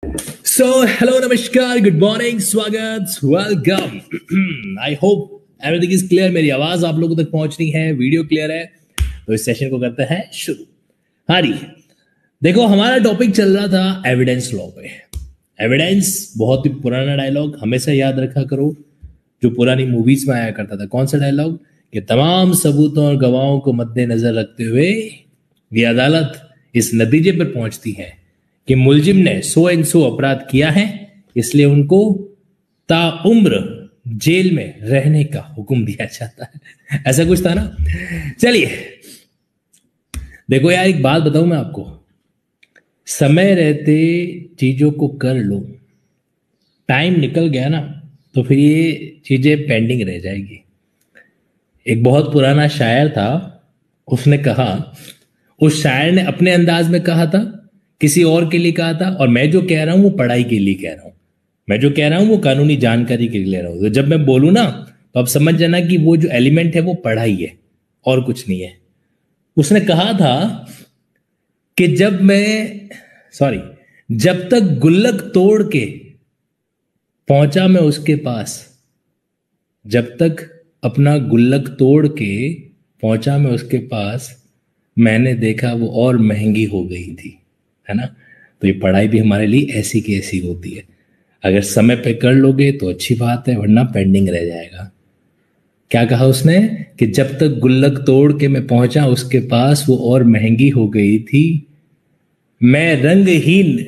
So hello नमस्कार good morning स्वागत welcome I hope everything is clear. मेरी आवाज आप लोगों तक पहुंच रही है, वीडियो क्लियर है, तो इस सेशन को करते हैं शुरू। हाँ जी, देखो हमारा टॉपिक चल रहा था एविडेंस लॉ पे। एविडेंस बहुत ही पुराना डायलॉग, हमेशा याद रखा करो, जो पुरानी मूवीज में आया करता था। कौन सा डायलॉग? कि तमाम सबूतों और गवाहों को मद्देनजर रखते हुए ये अदालत इस नतीजे पर पहुंचती है कि मुलजिम ने सो एंड सो अपराध किया है, इसलिए उनको ताउम्र जेल में रहने का हुक्म दिया जाता है। ऐसा कुछ था ना। चलिए देखो यार, एक बात बताऊं मैं आपको, समय रहते चीजों को कर लो, टाइम निकल गया ना तो फिर ये चीजें पेंडिंग रह जाएगी। एक बहुत पुराना शायर था, उसने कहा, उस शायर ने अपने अंदाज में कहा था, किसी और के लिए कहा था, और मैं जो कह रहा हूं वो पढ़ाई के लिए कह रहा हूं, मैं जो कह रहा हूं वो कानूनी जानकारी के लिए ले रहा हूं। तो जब मैं बोलूं ना तो आप समझ जाना कि वो जो एलिमेंट है वो पढ़ाई है और कुछ नहीं है। उसने कहा था कि जब तक गुल्लक तोड़ के पहुंचा मैं उसके पास, जब तक अपना गुल्लक तोड़ के पहुंचा मैं उसके पास, मैंने देखा वो और महंगी हो गई थी, है ना। तो ये पढ़ाई भी हमारे लिए ऐसी की ऐसी होती है। अगर समय पे कर लोगे तो अच्छी बात है, वरना पेंडिंग रह जाएगा। क्या कहा उसने? कि जब तक गुल्लक तोड़ के मैं पहुंचा उसके पास, वो और महंगी हो गई थी, मैं रंगहीन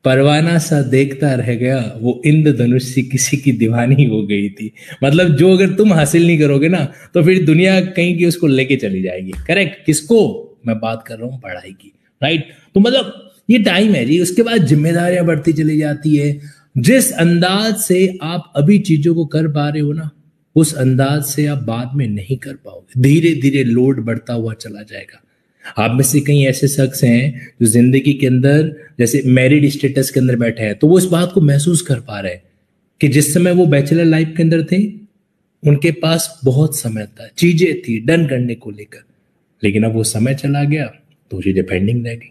परवाना सा देखता रह गया, वो इंद्रधनुष सी किसी की दीवानी हो गई थी। मतलब जो अगर तुम हासिल नहीं करोगे ना तो फिर दुनिया कहीं की उसको लेके चली जाएगी। करेक्ट? किसको मैं बात कर रहा हूं? पढ़ाई की, राइट। तो मतलब ये टाइम है जी, उसके बाद जिम्मेदारियां बढ़ती चली जाती है। जिस अंदाज से आप अभी चीजों को कर पा रहे हो ना, उस अंदाज से आप बाद में नहीं कर पाओगे। धीरे धीरे लोड बढ़ता हुआ चला जाएगा। आप में से कई ऐसे शख्स हैं जो जिंदगी के अंदर जैसे मैरिड स्टेटस के अंदर बैठे हैं, तो वो इस बात को महसूस कर पा रहे हैं कि जिस समय वो बैचलर लाइफ के अंदर थे उनके पास बहुत समय था, चीजें थी डन करने को लेकर, लेकिन अब वो समय चला गया तो चीजें पेंडिंग रह गई।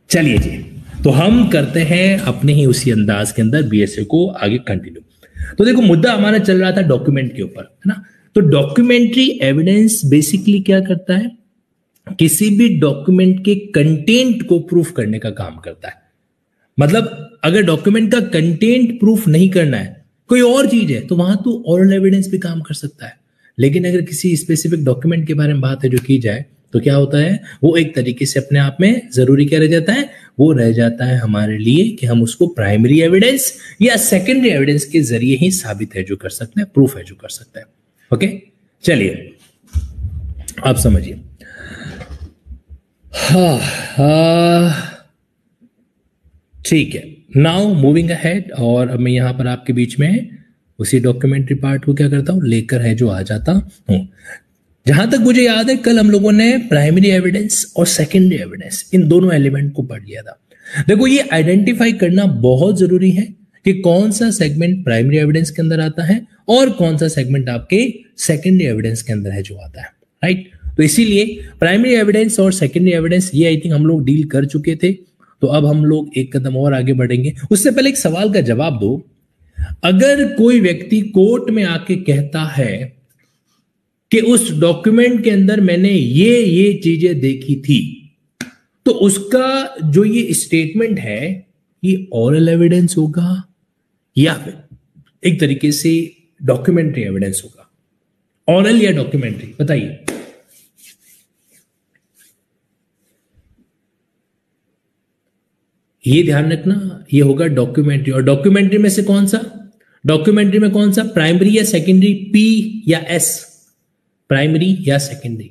चलिए जी, तो हम करते हैं अपने ही उसी अंदाज के अंदर बीएसए को आगे कंटिन्यू। तो देखो मुद्दा हमारा चल रहा था डॉक्यूमेंट के ऊपर, है ना। तो डॉक्यूमेंट्री एविडेंस बेसिकली क्या करता है? किसी भी डॉक्यूमेंट के कंटेंट को प्रूफ करने का काम करता है। मतलब अगर डॉक्यूमेंट का कंटेंट प्रूफ नहीं करना है, कोई और चीज है, तो वहां तो ओरल एविडेंस भी काम कर सकता है। लेकिन अगर किसी स्पेसिफिक डॉक्यूमेंट के बारे में बात है जो की जाए, तो क्या होता है, वो एक तरीके से अपने आप में जरूरी क्या रह जाता है? वो रह जाता है हमारे लिए कि हम उसको प्राइमरी एविडेंस या सेकेंडरी एविडेंस के जरिए ही साबित है जो कर सकते हैं, प्रूफ है जो कर सकते हैं। ओके, चलिए आप समझिए। ठीक है, नाउ मूविंग अहेड, और अब मैं यहां पर आपके बीच में उसी डॉक्यूमेंट्री पार्ट को क्या करता हूं, लेकर है जो आ जाता हूं। जहां तक मुझे याद है कल हम लोगों ने प्राइमरी एविडेंस और सेकेंडरी एविडेंस इन दोनों एलिमेंट को पढ़ लिया था। देखो ये आइडेंटिफाई करना बहुत जरूरी है कि कौन सा सेगमेंट प्राइमरी एविडेंस के अंदर आता है और कौन सा सेगमेंट आपके सेकेंडरी एविडेंस के अंदर है जो आता है, राइट। तो इसीलिए प्राइमरी एविडेंस और सेकेंडरी एविडेंस ये आई थिंक हम लोग डील कर चुके थे। तो अब हम लोग एक कदम और आगे बढ़ेंगे। उससे पहले एक सवाल का जवाब दो। अगर कोई व्यक्ति कोर्ट में आके कहता है कि उस डॉक्यूमेंट के अंदर मैंने ये चीजें देखी थी, तो उसका जो ये स्टेटमेंट है ये ओरल एविडेंस होगा या फिर एक तरीके से डॉक्यूमेंट्री एविडेंस होगा? ओरल या डॉक्यूमेंट्री, बताइए। ये ध्यान रखना, ये होगा डॉक्यूमेंट्री। और डॉक्यूमेंट्री में से कौन सा? डॉक्यूमेंट्री में कौन सा? प्राइमरी या सेकेंडरी? पी या एस? प्राइमरी या सेकेंडरी?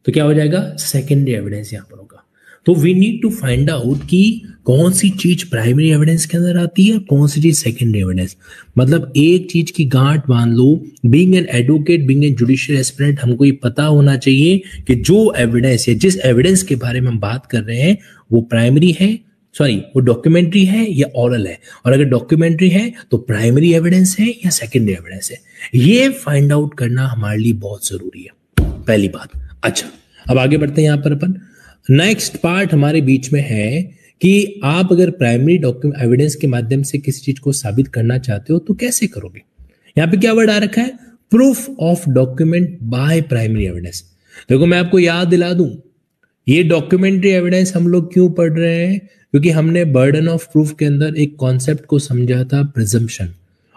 तो क्या हो जाएगा? सेकेंडरी एविडेंस यहां पर होगा। तो we need to find out कि कौन सी चीज प्राइमरी एविडेंस के अंदर आती है, कौन सी चीज सेकेंडरी एविडेंस। मतलब एक चीज की गांठ बांध लो, being an advocate, being an judicial aspirant, हमको ये पता होना चाहिए कि जो एविडेंस या जिस एविडेंस के बारे में हम बात कर रहे हैं वो प्राइमरी है, वो डॉक्यूमेंट्री है या ओरल है। और अगर डॉक्यूमेंट्री है तो प्राइमरी एविडेंस है या सेकेंडरी एविडेंस है, ये फाइंड आउट करना हमारे लिए बहुत जरूरी है, पहली बात। अच्छा, अब आगे बढ़ते हैं। यहां पर अपन नेक्स्ट पार्ट हमारे बीच में है कि आप अगर प्राइमरी डॉक्यूमेंट एविडेंस के माध्यम से किसी चीज को साबित करना चाहते हो तो कैसे करोगे। यहां पे क्या वर्ड आ रखा है, proof of document by primary evidence. देखो मैं आपको याद दिला दूं, ये डॉक्यूमेंट्री एविडेंस हम लोग क्यों पढ़ रहे हैं, क्योंकि हमने बर्डन ऑफ प्रूफ के अंदर एक कॉन्सेप्ट को समझा था, प्रिजम्पशन,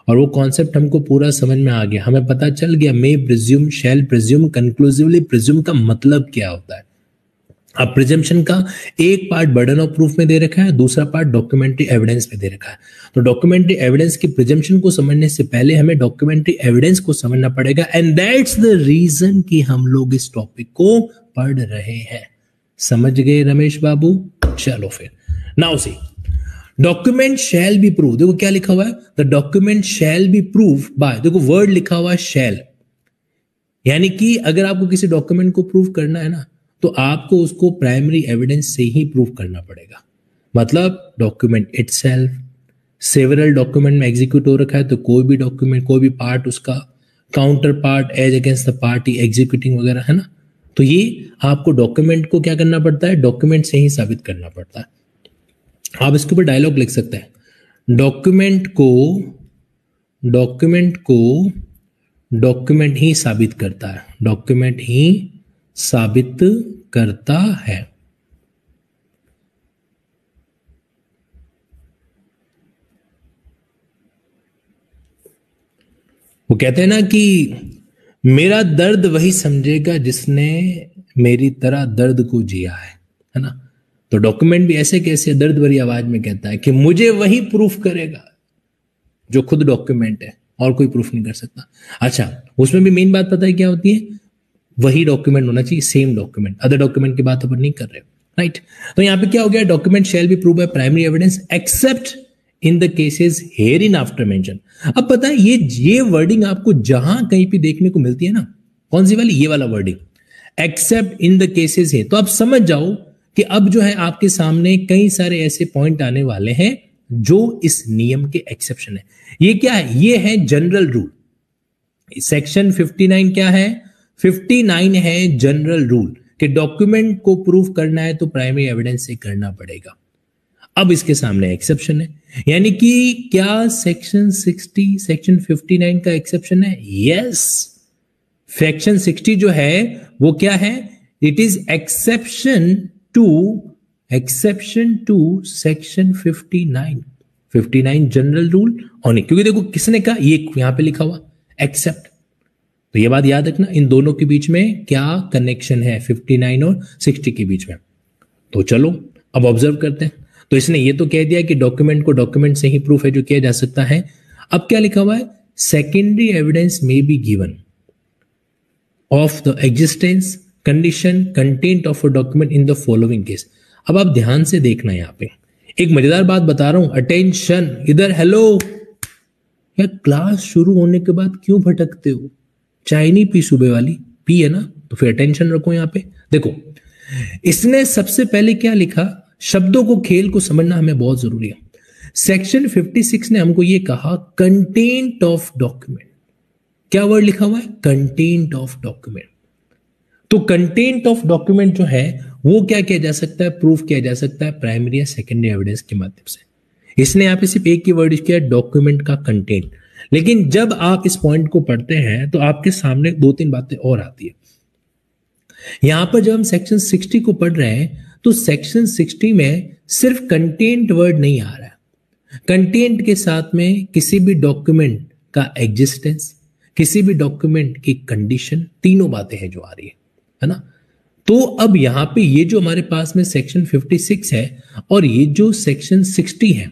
और वो कॉन्सेप्ट हमको पूरा समझ में आ गया, हमें पता चल गया मे प्रिज्यूम, शैल प्रिज्यूम, कंक्लूसिवली प्रिज्यूम का मतलब क्या होता है। अब प्रिजम्पशन का एक पार्ट बर्डन ऑफ प्रूफ में दे रखा है, दूसरा पार्ट डॉक्यूमेंट्री एविडेंस में दे रखा है। तो डॉक्यूमेंट्री एविडेंस की प्रिजम्पशन को समझने से पहले हमें डॉक्यूमेंट्री एविडेंस को समझना पड़ेगा, एंड दैट्स द रीजन कि हम लोग इस टॉपिक को पढ़ रहे हैं। समझ गए रमेश बाबू? चलो फिर now see, document shall be prove. देखो क्या लिखा हुआ है, the document shall be prove by, देखो वर्ड लिखा हुआ है शैल, यानी कि अगर आपको किसी डॉक्यूमेंट को प्रूव करना है ना, तो आपको उसको प्राइमरी एविडेंस से ही प्रूव करना पड़ेगा। मतलब डॉक्यूमेंट इटसेल्फ, सेवरल डॉक्यूमेंट में एग्जीक्यूट हो रखा है तो कोई भी डॉक्यूमेंट, कोई भी पार्ट उसका, counterpart as against the party executing वगैरह, है ना। तो ये आपको डॉक्यूमेंट को क्या करना पड़ता है, डॉक्यूमेंट से ही साबित करना पड़ता है। आप इसके ऊपर डायलॉग लिख सकते हैं, डॉक्यूमेंट ही साबित करता है, डॉक्यूमेंट ही साबित करता है। वो कहते हैं ना कि मेरा दर्द वही समझेगा जिसने मेरी तरह दर्द को जिया है ना। तो डॉक्यूमेंट भी ऐसे कैसे दर्द भरी आवाज में कहता है कि मुझे वही प्रूफ करेगा जो खुद डॉक्यूमेंट है, और कोई प्रूफ नहीं कर सकता। अच्छा, उसमें भी मेन बात पता है क्या होती है, वही डॉक्यूमेंट होना चाहिए, सेम डॉक्यूमेंट, अदर डॉक्यूमेंट की बात अपन नहीं कर रहे, राइट। तो यहां पे क्या हो गया, document shall be prove by primary evidence accept in the cases here in after mention. अब पता है ये वर्डिंग आपको जहां कहीं भी देखने को मिलती है ना, कौन सी वाली, ये वाला wording, accept in the cases है। तो आप समझ जाओ कि अब जो है आपके सामने कई सारे ऐसे पॉइंट आने वाले हैं जो इस नियम के एक्सेप्शन है। ये क्या है, ये है जनरल रूल। सेक्शन 59 क्या है, 59 है जनरल रूल कि डॉक्यूमेंट को प्रूव करना है तो प्राइमरी एविडेंस से करना पड़ेगा। अब इसके सामने एक्सेप्शन है, यानी कि क्या सेक्शन 60 सेक्शन 59 का एक्सेप्शन है? यस, सेक्शन 60 जो है वो क्या है, it is exception to section 59 general rule on it. क्योंकि देखो किसने कहा, ये यहां पे लिखा हुआ एक्सेप्ट, तो ये बात याद रखना, इन दोनों के बीच में क्या कनेक्शन है, 59 और 60 के बीच में। तो चलो अब ऑब्जर्व करते हैं। तो इसने ये तो कह दिया कि डॉक्यूमेंट को डॉक्यूमेंट से ही प्रूफ है जो किया जा सकता है। अब क्या लिखा हुआ है, सेकेंडरी एविडेंस में be given of the existence condition content of a document in the following case. अब आप ध्यान से देखना, यहां पे एक मजेदार बात बता रहा हूं, अटेंशन, इधर हेलो। यार क्लास शुरू होने के बाद क्यों भटकते हो, चाय नहीं पी सुबह वाली, पी है ना, तो फिर अटेंशन रखो। यहां पे देखो, इसने सबसे पहले क्या लिखा, शब्दों को, खेल को समझना हमें बहुत जरूरी है। सेक्शन 56 ने हमको यह कहा कंटेंट ऑफ डॉक्यूमेंट, क्या वर्ड लिखा हुआ है, कंटेंट ऑफ डॉक्यूमेंट। तो कंटेंट ऑफ डॉक्यूमेंट जो है वो क्या किया जा सकता है, प्रूफ किया जा सकता है प्राइमरी या सेकेंडरी एविडेंस के माध्यम से। इसने यहां पे सिर्फ एक ही वर्ड किया, डॉक्यूमेंट का कंटेंट। लेकिन जब आप इस पॉइंट को पढ़ते हैं तो आपके सामने 2-3 बातें और आती है। यहां पर जब हम सेक्शन 60 को पढ़ रहे हैं तो सेक्शन 60 में सिर्फ कंटेंट वर्ड नहीं आ रहा है, कंटेंट के साथ में किसी भी डॉक्यूमेंट का एग्जिस्टेंस, किसी भी डॉक्यूमेंट की कंडीशन, तीनों बातें हैं जो आ रही है ना। तो अब यहां पे ये जो हमारे पास में सेक्शन 56 है और ये जो सेक्शन 60 है,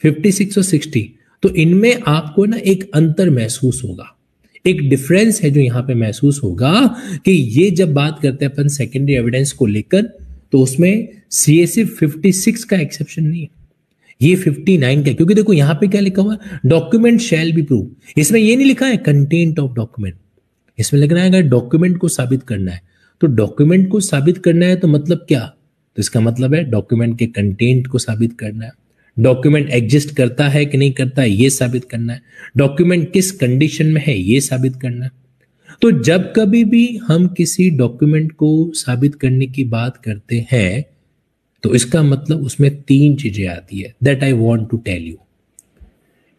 56 और 60, तो इनमें आपको ना एक अंतर महसूस होगा, एक डिफरेंस है जो यहां पे महसूस होगा कि ये जब बात करते हैं अपन सेकेंडरी एविडेंस को लेकर, तो उसमें सीएसी 56 का एक्सेप्शन नहीं है, ये 59 का। क्योंकि देखो यहां पे क्या लिखा हुआ है, डॉक्यूमेंट शैल बी प्रूव, इसमें ये नहीं लिखा है कंटेंट ऑफ डॉक्यूमेंट, इसमें लिखना है अगर डॉक्यूमेंट को साबित करना है। तो डॉक्यूमेंट को साबित करना है तो मतलब क्या, तो इसका मतलब है डॉक्यूमेंट के कंटेंट को साबित करना है, डॉक्यूमेंट एग्जिस्ट करता है कि नहीं करता है ये साबित करना है, डॉक्यूमेंट किस कंडीशन में है ये साबित करना है। तो जब कभी भी हम किसी डॉक्यूमेंट को साबित करने की बात करते हैं, तो इसका मतलब उसमें 3 चीजें आती है, that I want to tell you.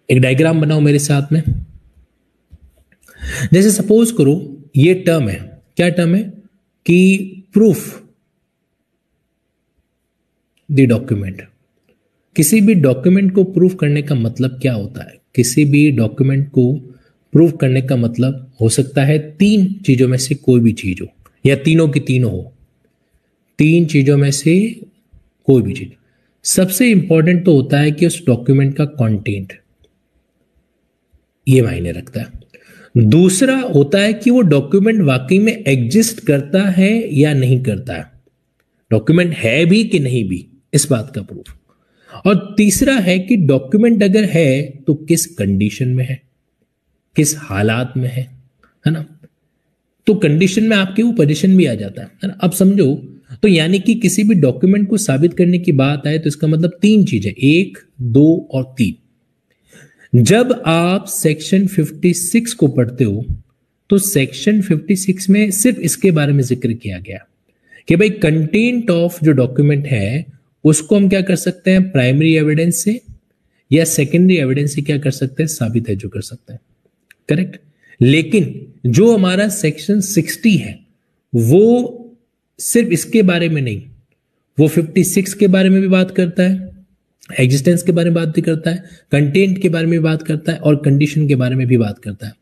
एक डायग्राम बनाओ मेरे साथ में। जैसे सपोज करो ये टर्म है, क्या टर्म है कि प्रूफ द डॉक्यूमेंट। किसी भी डॉक्यूमेंट को प्रूफ करने का मतलब क्या होता है? किसी भी डॉक्यूमेंट को प्रूफ करने का मतलब हो सकता है 3 चीजों में से कोई भी चीज हो, या तीनों की तीनों हो। 3 चीजों में से कोई भी चीज। सबसे इंपॉर्टेंट तो होता है कि उस डॉक्यूमेंट का कंटेंट, ये मायने रखता है। दूसरा होता है कि वो डॉक्यूमेंट वाकई में एग्जिस्ट करता है या नहीं करता है, डॉक्यूमेंट है भी कि नहीं भी, इस बात का प्रूफ। और तीसरा है कि डॉक्यूमेंट अगर है तो किस कंडीशन में है, किस हालात में है ना। तो कंडीशन में आपके वो पोजीशन भी आ जाता है ना। अब समझो, तो यानी कि किसी भी डॉक्यूमेंट को साबित करने की बात आए तो इसका मतलब 3 चीजें, 1, 2 और 3। जब आप सेक्शन 56 को पढ़ते हो तो सेक्शन 56 में सिर्फ इसके बारे में जिक्र किया गया कि भाई कंटेंट ऑफ जो डॉक्यूमेंट है उसको हम क्या कर सकते हैं, प्राइमरी एविडेंस से या सेकेंडरी एविडेंस से क्या कर सकते हैं, साबित है जो कर सकते हैं, करेक्ट। लेकिन जो हमारा सेक्शन 60 है वो सिर्फ इसके बारे में नहीं, वो 56 के बारे में भी बात करता है, एग्जिस्टेंस के बारे में बात भी करता है, कंटेंट के बारे में भी बात करता है और कंडीशन के बारे में भी बात करता है।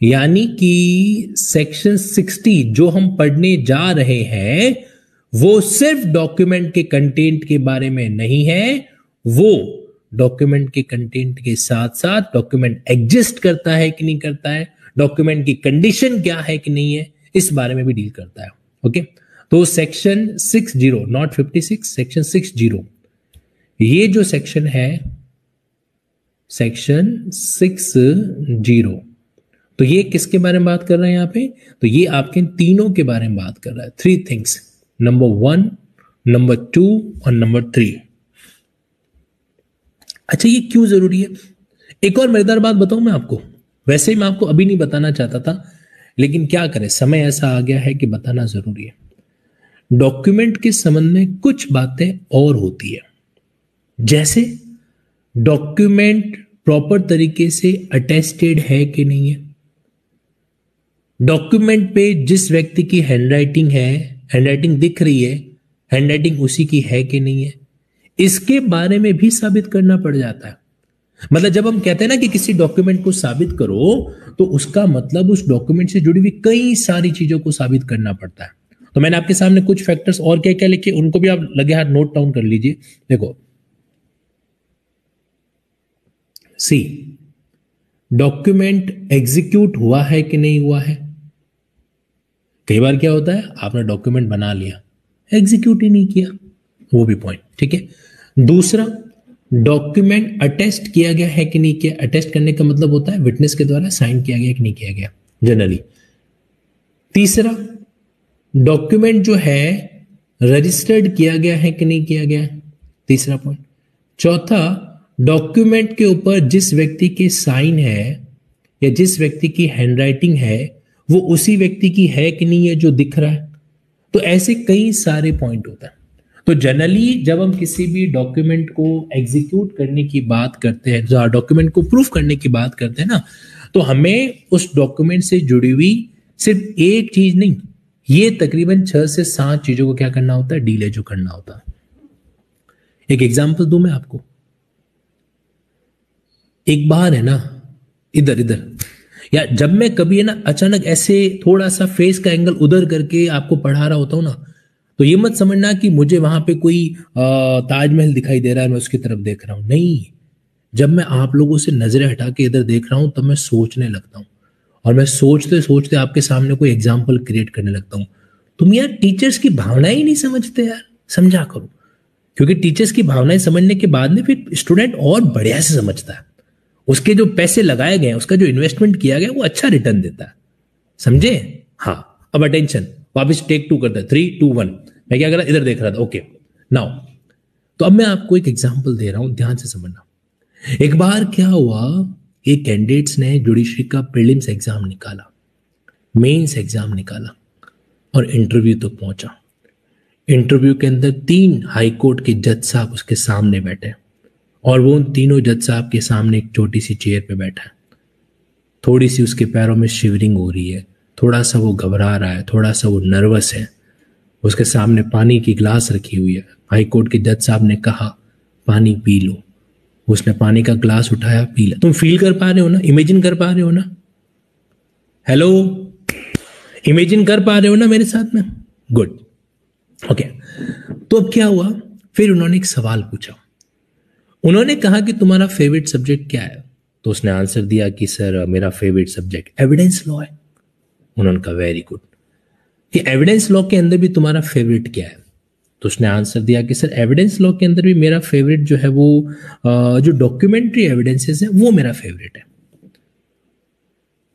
यानी कि सेक्शन 60 जो हम पढ़ने जा रहे हैं वो सिर्फ डॉक्यूमेंट के कंटेंट के बारे में नहीं है, वो डॉक्यूमेंट के कंटेंट के साथ साथ डॉक्यूमेंट एग्जिस्ट करता है कि नहीं करता है, डॉक्यूमेंट की कंडीशन क्या है कि नहीं है, इस बारे में भी डील करता है। ओके, तो सेक्शन 60 नॉट 56, सेक्शन 60, ये जो सेक्शन है सेक्शन 60, तो ये किसके बारे में बात कर रहे हैं यहाँ पे, तो ये आपके तीनों के बारे में बात कर रहा है। 3 थिंग्स, नंबर 1, नंबर 2 और नंबर 3। अच्छा, ये क्यों जरूरी है? एक और मजेदार बात बताऊं मैं आपको, वैसे ही मैं आपको अभी नहीं बताना चाहता था, लेकिन क्या करें, समय ऐसा आ गया है कि बताना जरूरी है। डॉक्यूमेंट के संबंध में कुछ बातें और होती है, जैसे डॉक्यूमेंट प्रॉपर तरीके से अटेस्टेड है कि नहीं है, डॉक्यूमेंट पे जिस व्यक्ति की हैंडराइटिंग है, हैंडराइटिंग दिख रही है, हैंडराइटिंग उसी की है कि नहीं है, इसके बारे में भी साबित करना पड़ जाता है। मतलब जब हम कहते हैं ना कि किसी डॉक्यूमेंट को साबित करो, तो उसका मतलब उस डॉक्यूमेंट से जुड़ी हुई कई सारी चीजों को साबित करना पड़ता है। तो मैंने आपके सामने कुछ फैक्टर्स और क्या क्या लिखे, उनको भी आप लगे हाथ नोट डाउन कर लीजिए। देखो, सी, डॉक्यूमेंट एग्जीक्यूट हुआ है कि नहीं हुआ है। कई बार क्या होता है, आपने डॉक्यूमेंट बना लिया, एग्जीक्यूट ही नहीं किया, वो भी पॉइंट, ठीक है। दूसरा, डॉक्यूमेंट अटेस्ट किया गया है कि नहीं किया। अटेस्ट करने का मतलब होता है विटनेस के द्वारा साइन किया गया कि नहीं किया गया जनरली। तीसरा, डॉक्यूमेंट जो है रजिस्टर्ड किया गया है कि नहीं किया गया, तीसरा पॉइंट। चौथा, डॉक्यूमेंट के ऊपर जिस व्यक्ति के साइन है या जिस व्यक्ति की हैंडराइटिंग है वो उसी व्यक्ति की है कि नहीं है जो दिख रहा है। तो ऐसे कई सारे पॉइंट होता है। तो जनरली जब हम किसी भी डॉक्यूमेंट को एग्जीक्यूट करने की बात करते हैं, डॉक्यूमेंट को प्रूफ करने की बात करते हैं ना, तो हमें उस डॉक्यूमेंट से जुड़ी हुई सिर्फ एक चीज नहीं, ये तकरीबन 6 से 7 चीजों को क्या करना होता है, डीले जो करना होता है। एक एग्जांपल दूं मैं आपको। एक बार है ना, इधर इधर, या जब मैं कभी है ना अचानक ऐसे थोड़ा सा फेस का एंगल उधर करके आपको पढ़ा रहा होता हूं ना, तो ये मत समझना कि मुझे वहां पे कोई ताजमहल दिखाई दे रहा है, मैं उसकी तरफ देख रहा हूं। नहीं, जब मैं आप लोगों से नजरें हटा के इधर देख रहा हूं तब मैं सोचने लगता हूं, और मैं सोचते सोचते आपके सामने कोई एग्जाम्पल क्रिएट करने लगता हूं। तुम यार टीचर्स की भावनाएं ही नहीं समझते यार, समझा करो। क्योंकि टीचर्स की भावनाएं समझने के बाद में फिर स्टूडेंट और बढ़िया से समझता है, उसके जो पैसे लगाए गए, उसका जो इन्वेस्टमेंट किया गया वो अच्छा रिटर्न देता है, समझे। हाँ, अब अटेंशन, वापिस टेक 2 करता है, 3, 2, 1। मैं क्या कर रहा, इधर देख रहा था, ओके नाउ। तो अब मैं आपको एक एग्जांपल दे रहा हूं, ध्यान से समझना। एक बार क्या हुआ, एक कैंडिडेट्स ने जुडिशरी का प्रीलिम्स एग्जाम निकाला, मेंस एग्जाम निकाला और इंटरव्यू तक पहुंचा। इंटरव्यू के अंदर 3 हाई कोर्ट के जज साहब उसके सामने बैठे और वो उन तीनों जज साहब के सामने एक छोटी सी चेयर पे बैठा है। थोड़ी सी उसके पैरों में शिवरिंग हो रही है, थोड़ा सा वो घबरा रहा है, थोड़ा सा वो नर्वस है। उसके सामने पानी की गिलास रखी हुई है। हाई कोर्ट के जज साहब ने कहा पानी पी लो। उसने पानी का ग्लास उठाया, पी लिया। तुम फील कर पा रहे हो ना, इमेजिन कर पा रहे हो ना? हेलो, इमेजिन कर पा रहे हो ना मेरे साथ में? Good, okay. तो अब क्या हुआ, फिर उन्होंने एक सवाल पूछा। उन्होंने कहा कि तुम्हारा फेवरेट सब्जेक्ट क्या है? तो उसने आंसर दिया कि सर मेरा फेवरेट सब्जेक्ट एविडेंस लॉ है। उन्होंने कहा वेरी गुड, कि एविडेंस लॉ के अंदर भी तुम्हारा फेवरेट क्या है? तो उसने आंसर दिया कि सर एविडेंस लॉ के अंदर भी मेरा फेवरेट जो है वो जो डॉक्यूमेंट्री एविडेंसेस है वो मेरा फेवरेट है।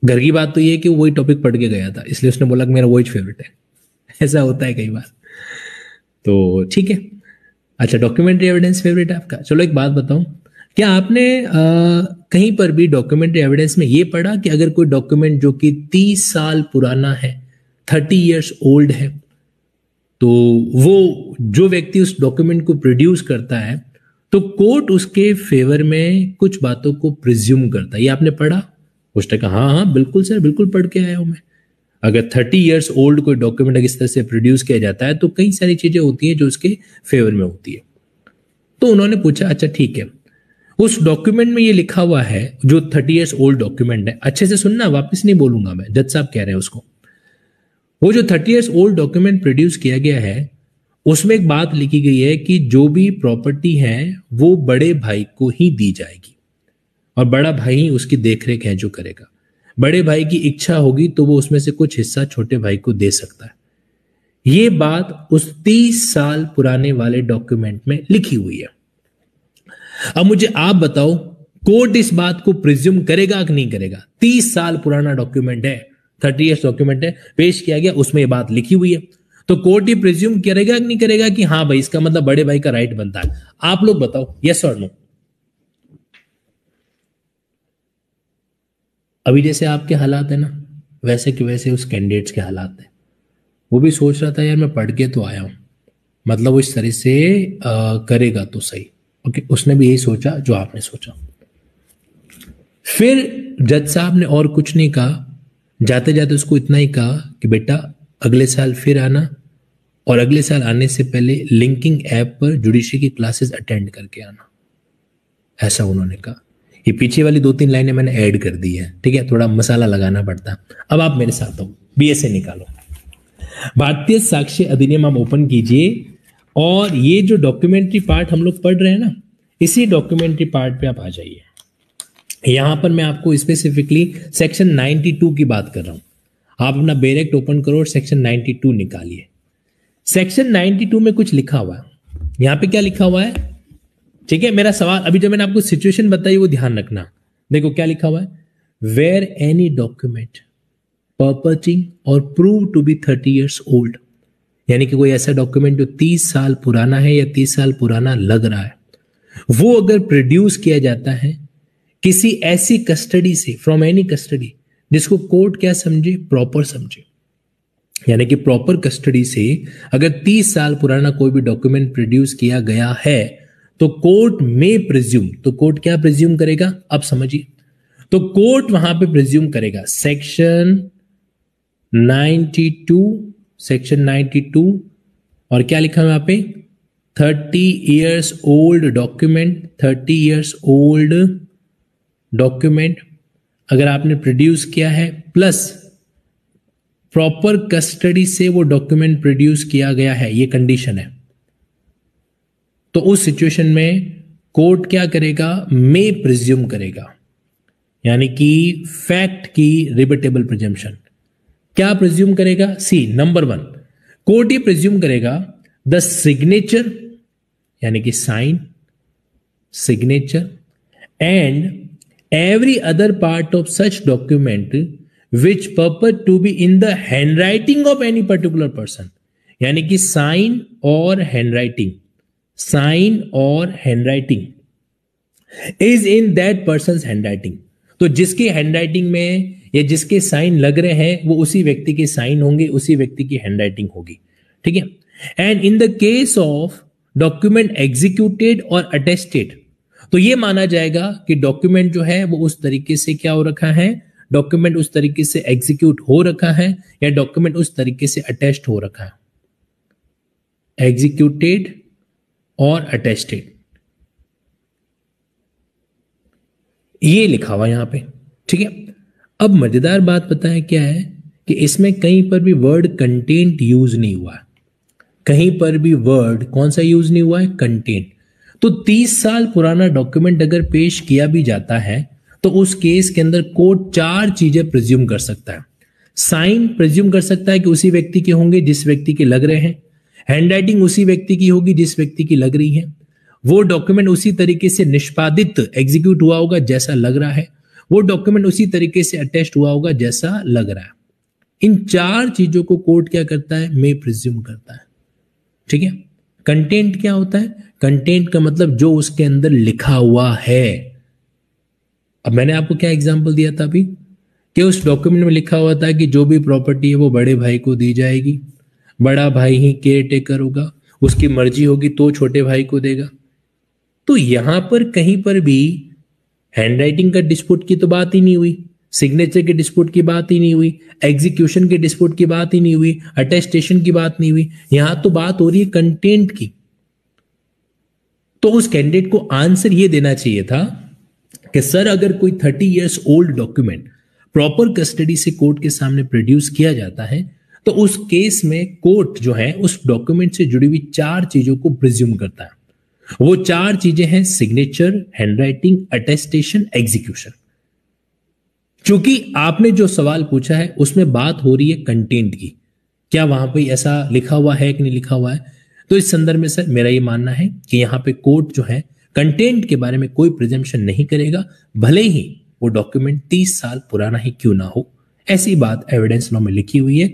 घर की बात तो ये है कि वो वही टॉपिक पढ़ के गया था, इसलिए उसने बोला कि मेरा वही फेवरेट है। ऐसा होता है कई बार। तो ठीक है, अच्छा डॉक्यूमेंट्री एविडेंस फेवरेट है आपका। चलो एक बात बताऊं, क्या आपने कहीं पर भी डॉक्यूमेंट्री एविडेंस में ये पढ़ा कि अगर कोई डॉक्यूमेंट जो कि 30 साल पुराना है, 30 इयर्स ओल्ड है, तो वो जो व्यक्ति उस डॉक्यूमेंट को प्रोड्यूस करता है तो कोर्ट उसके फेवर में कुछ बातों को प्रिज्यूम करता है? ये आपने पढ़ा? उसने कहा हाँ हाँ बिल्कुल सर, बिल्कुल पढ़ के आया हूं मैं। अगर 30 इयर्स ओल्ड कोई डॉक्यूमेंट इस तरह से प्रोड्यूस किया जाता है तो कई सारी चीजें होती हैं जो उसके फेवर में होती है। तो उन्होंने पूछा अच्छा ठीक है, उस डॉक्यूमेंट में ये लिखा हुआ है जो 30 इयर्स ओल्ड डॉक्यूमेंट है, अच्छे से सुनना, वापस नहीं बोलूंगा मैं, जज साहब कह रहे हैं उसको। वो जो 30 इयर्स ओल्ड डॉक्यूमेंट प्रोड्यूस किया गया है उसमें एक बात लिखी गई है कि जो भी प्रॉपर्टी है वो बड़े भाई को ही दी जाएगी और बड़ा भाई ही उसकी देखरेख है जो करेगा। बड़े भाई की इच्छा होगी तो वो उसमें से कुछ हिस्सा छोटे भाई को दे सकता है। ये बात उस 30 साल पुराने वाले डॉक्यूमेंट में लिखी हुई है। अब मुझे आप बताओ, कोर्ट इस बात को प्रिज्यूम करेगा कि नहीं करेगा? 30 साल पुराना डॉक्यूमेंट है, 30 इयर्स डॉक्यूमेंट है, पेश किया गया, उसमें ये बात लिखी हुई है, तो कोर्ट ही प्रिज्यूम करेगा कि नहीं करेगा कि हाँ भाई इसका मतलब बड़े भाई का राइट बनता है? आप लोग बताओ, यस और नो। अभी जैसे आपके हालात है ना, वैसे कि वैसे उस कैंडिडेट्स के हालात है। वो भी सोच रहा था यार मैं पढ़ के तो आया हूं, मतलब वो इस तरह से करेगा तो सही। ओके, उसने भी यही सोचा जो आपने सोचा। फिर जज साहब ने और कुछ नहीं कहा, जाते जाते उसको इतना ही कहा कि बेटा अगले साल फिर आना और अगले साल आने से पहले लिंकिंग ऐप पर जुडिशरी की क्लासेस अटेंड करके आना, ऐसा उन्होंने कहा। ये पीछे वाली 2-3 लाइनें मैंने ऐड कर दी है, ठीक है, थोड़ा मसाला लगाना पड़ता है। अब आप मेरे साथ हो, बीएसए निकालो, भारतीय साक्ष्य अधिनियम आप ओपन कीजिए और ये जो डॉक्यूमेंट्री पार्ट हम लोग पढ़ रहे हैं ना, इसी डॉक्यूमेंट्री पार्ट पे आप आ जाइए। यहां पर मैं आपको स्पेसिफिकली सेक्शन 92 की बात कर रहा हूं। आप अपना बेरेक्ट ओपन करो और सेक्शन 92 निकालिए। सेक्शन 92 में कुछ लिखा हुआ है। यहां पे क्या लिखा हुआ है, ठीक है? मेरा सवाल अभी जो मैंने आपको सिचुएशन बताई वो ध्यान रखना। देखो क्या लिखा हुआ है, वेयर एनी डॉक्यूमेंट पर्पटिंग और prove to be 30 years old, यानी कि कोई ऐसा डॉक्यूमेंट जो 30 साल पुराना है या 30 साल पुराना लग रहा है, वो अगर प्रोड्यूस किया जाता है किसी ऐसी कस्टडी से, फ्रॉम एनी कस्टडी, जिसको कोर्ट क्या समझे, प्रॉपर समझे, यानी कि प्रॉपर कस्टडी से अगर 30 साल पुराना कोई भी डॉक्यूमेंट प्रोड्यूस किया गया है तो कोर्ट में प्रिज्यूम, तो कोर्ट क्या प्रिज्यूम करेगा, अब समझिए। तो कोर्ट वहां पे प्रिज्यूम करेगा सेक्शन 92, सेक्शन 92 और क्या लिखा है वहां पे, 30 years old document, 30 years old document अगर आपने प्रोड्यूस किया है प्लस प्रॉपर कस्टडी से वो डॉक्यूमेंट प्रोड्यूस किया गया है, ये कंडीशन है, तो उस सिचुएशन में कोर्ट क्या करेगा, में प्रिज्यूम करेगा, यानी कि फैक्ट की रिबेटेबल प्रिजम्पशन। क्या प्रिज्यूम करेगा, सी नंबर 1, कोर्ट ये प्रिज्यूम करेगा द सिग्नेचर, यानी कि sign, signature and every other part of such document which purport to be in the handwriting of any particular person, यानी कि साइन और हैंडराइटिंग, साइन और handwriting is in that persons handwriting, तो जिसके handwriting में या जिसके साइन लग रहे हैं वो उसी व्यक्ति के साइन होंगे, उसी व्यक्ति की हैंडराइटिंग होगी, ठीक है। And in the case of document executed और अटेस्टेड, तो ये माना जाएगा कि डॉक्यूमेंट जो है वो उस तरीके से क्या हो रखा है, डॉक्यूमेंट उस तरीके से एग्जीक्यूट हो रखा है या डॉक्यूमेंट उस तरीके से अटेस्ट हो रखा है, एग्जीक्यूटेड और अटेस्टेड, ये लिखा हुआ यहां पे। ठीक है, अब मजेदार बात पता है क्या है कि इसमें कहीं पर भी वर्ड कंटेंट यूज नहीं हुआ है, कहीं पर भी वर्ड कौन सा यूज नहीं हुआ है, कंटेंट। तो 30 साल पुराना डॉक्यूमेंट अगर पेश किया भी जाता है तो उस केस के अंदर कोर्ट 4 चीजें प्रिज्यूम कर सकता है। साइन प्रिज्यूम कर सकता है कि उसी व्यक्ति के होंगे जिस व्यक्ति के लग रहे हैं, हैंडराइटिंग उसी व्यक्ति की होगी जिस व्यक्ति की लग रही है, वो डॉक्यूमेंट उसी तरीके से निष्पादित एग्जीक्यूट हुआ होगा जैसा लग रहा है, वो डॉक्यूमेंट उसी तरीके से अटेस्ट हुआ होगा जैसा लग रहा है। इन 4 चीजों को कोर्ट क्या करता है, मे प्रिज्यूम करता है। ठीक है, कंटेंट क्या होता है, कंटेंट का मतलब जो उसके अंदर लिखा हुआ है। अब मैंने आपको क्या एग्जांपल दिया था अभी कि उस डॉक्यूमेंट में लिखा हुआ था कि जो भी प्रॉपर्टी है वो बड़े भाई को दी जाएगी, बड़ा भाई ही केयर टेकर होगा, उसकी मर्जी होगी तो छोटे भाई को देगा। तो यहां पर कहीं पर भी हैंडराइटिंग का डिस्प्यूट की तो बात ही नहीं हुई, सिग्नेचर के डिस्प्यूट की बात ही नहीं हुई, एग्जीक्यूशन के डिस्प्यूट की बात ही नहीं हुई, अटेस्टेशन की बात नहीं हुई, यहां तो बात हो रही है कंटेंट की। तो उस कैंडिडेट को आंसर ये देना चाहिए था कि सर अगर कोई 30 years old document proper custody से कोर्ट के सामने प्रोड्यूस किया जाता है तो उस केस में कोर्ट जो है उस डॉक्यूमेंट से जुड़ी हुई 4 चीजों को प्रिज्यूम करता है। वो 4 चीजें हैं सिग्नेचर, हैंडराइटिंग, अटेस्टेशन, एग्जीक्यूशन। क्योंकि आपने जो सवाल पूछा है उसमें बात हो रही है कंटेंट की, क्या वहां पे ऐसा लिखा हुआ है कि नहीं लिखा हुआ है, तो इस संदर्भ में सर मेरा ये मानना है कि यहां पे कोर्ट जो है कंटेंट के बारे में कोई प्रिजम्पशन नहीं करेगा, भले ही वो डॉक्यूमेंट 30 साल पुराना ही क्यों ना हो। ऐसी बात एविडेंस लॉ में लिखी हुई है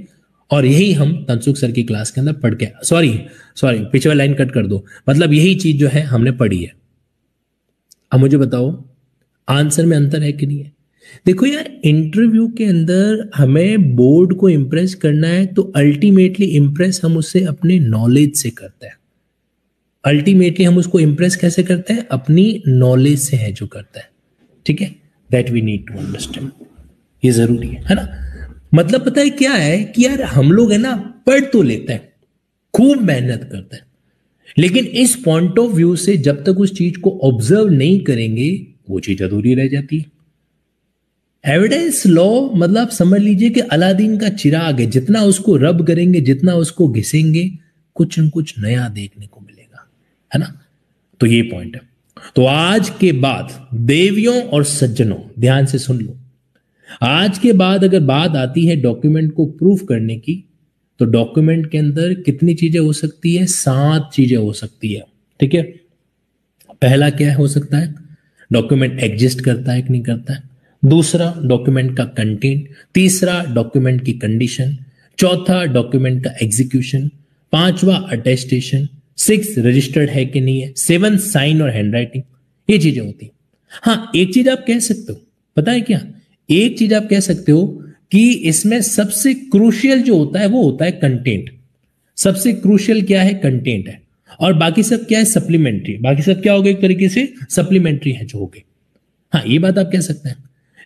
और यही हम तनसुख सर की क्लास के अंदर पढ़ के, सॉरी पीछे वाली लाइन कट कर दो, मतलब यही चीज जो है हमने पढ़ी है। अब मुझे बताओ आंसर में अंतर है कि नहीं है। देखो यार, इंटरव्यू के अंदर हमें बोर्ड को इंप्रेस करना है तो अल्टीमेटली इंप्रेस हम उससे अपने नॉलेज से करते हैं। अल्टीमेटली हम उसको इंप्रेस कैसे करते हैं, अपनी नॉलेज से है जो करता है। ठीक है, that we need to understand, ये जरूरी है ना। मतलब पता है क्या है कि यार हम लोग है ना पढ़ तो लेते हैं, खूब मेहनत करते हैं, लेकिन इस पॉइंट ऑफ व्यू से जब तक उस चीज को ऑब्जर्व नहीं करेंगे वो चीज अधूरी रह जाती है। एविडेंस लॉ मतलब समझ लीजिए कि अलादीन का चिराग है, जितना उसको रब करेंगे, जितना उसको घिसेंगे, कुछ न कुछ नया देखने को मिलेगा, है ना। तो ये पॉइंट है। तो आज के बाद देवियों और सज्जनों ध्यान से सुन लो, आज के बाद अगर बात आती है डॉक्यूमेंट को प्रूफ करने की तो डॉक्यूमेंट के अंदर कितनी चीजें हो सकती है, 7 चीजें हो सकती है। ठीक है, पहला क्या हो सकता है, डॉक्यूमेंट एग्जिस्ट करता है कि नहीं करता है, दूसरा डॉक्यूमेंट का कंटेंट, तीसरा डॉक्यूमेंट की कंडीशन, चौथा डॉक्यूमेंट का एग्जीक्यूशन, पांचवा अटेस्टेशन, 6 रजिस्टर्ड है कि नहीं है, 7 साइन और हैंडराइटिंग, ये चीजें होती है। हाँ, एक चीज आप कह सकते हो, पता है क्या, एक चीज आप कह सकते हो कि इसमें सबसे क्रूशियल जो होता है वो होता है कंटेंट। सबसे क्रूशियल क्या है, कंटेंट है, और बाकी सब क्या है, सप्लीमेंट्री। बाकी सब क्या हो गए, एक तरीके से सप्लीमेंट्री है जो हो गए। हाँ, ये बात आप कह सकते हैं,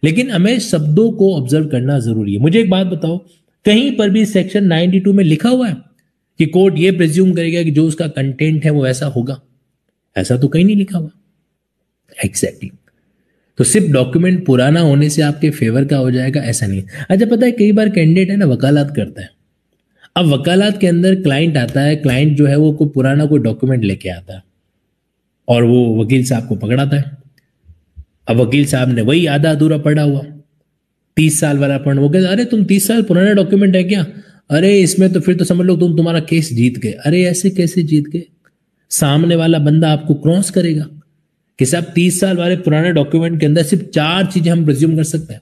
लेकिन हमें शब्दों को ऑब्जर्व करना जरूरी है। मुझे एक बात बताओ, कहीं पर भी सेक्शन 92 में लिखा हुआ है कि कोर्ट ये प्रिज्यूम करेगा कि जो उसका कंटेंट है वो ऐसा होगा? ऐसा तो कहीं नहीं लिखा हुआ। एग्जैक्टली। तो सिर्फ डॉक्यूमेंट पुराना होने से आपके फेवर का हो जाएगा ऐसा नहीं। अच्छा, पता है कई बार कैंडिडेट है ना वकालत करता है। अब वकालत के अंदर क्लाइंट आता है, क्लाइंट जो है वो कोई पुराना कोई डॉक्यूमेंट लेके आता है और वो वकील साहब को पकड़ाता है। अब वकील साहब ने वही आधा अधूरा पढ़ा हुआ 30 साल वाला पढ़, वो कहते अरे तुम 30 साल पुराना डॉक्यूमेंट है क्या, अरे इसमें तो फिर तो समझ लो तुम्हारा केस जीत गए। अरे ऐसे कैसे जीत गए, सामने वाला बंदा आपको क्रॉस करेगा कि साहब 30 साल वाले पुराने डॉक्यूमेंट के अंदर सिर्फ 4 चीजें हम प्रिज्यूम कर सकते हैं,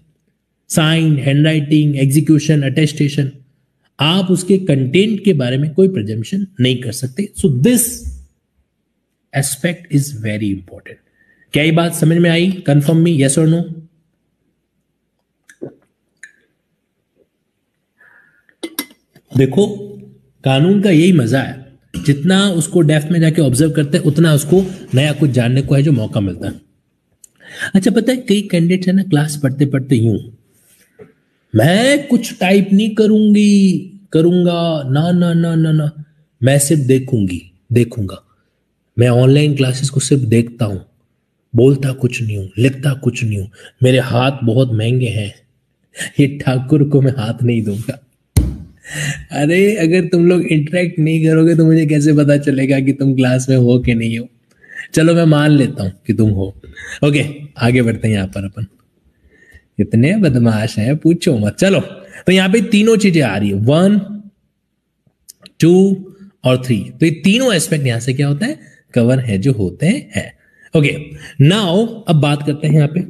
साइन, हैंडराइटिंग, एग्जीक्यूशन, अटेस्टेशन। आप उसके कंटेंट के बारे में कोई प्रिजम्पशन नहीं कर सकते। So this aspect is very important. क्या ये बात समझ में आई? कंफर्म मी, यस और नो? देखो, कानून का यही मजा है जितना उसको डेप्थ में जाके ऑब्जर्व करते हैं उतना उसको नया कुछ जानने को है जो मौका मिलता है। अच्छा पता है कई कैंडिडेट्स है ना क्लास पढ़ते पढ़ते यूं, मैं कुछ टाइप नहीं करूंगा, ना ना ना ना ना, मैं सिर्फ देखूंगा, मैं ऑनलाइन क्लासेस को सिर्फ देखता हूं, बोलता कुछ नहीं हूं, लिखता कुछ नहीं हूं, मेरे हाथ बहुत महंगे हैं, ये ठाकुर को मैं हाथ नहीं दूंगा। अरे अगर तुम लोग इंटरेक्ट नहीं करोगे तो मुझे कैसे पता चलेगा कि तुम क्लास में हो कि नहीं हो। चलो मैं मान लेता हूं कि तुम हो। ओके आगे बढ़ते हैं। यहां पर अपन इतने बदमाश हैं पूछो मत। चलो तो यहां पे तीनों चीजें आ रही है, 1 2 और 3। तो ये तीनों एस्पेक्ट यहां से क्या होता है कवर है जो होते हैं। ओके नाउ अब बात करते हैं यहां पे।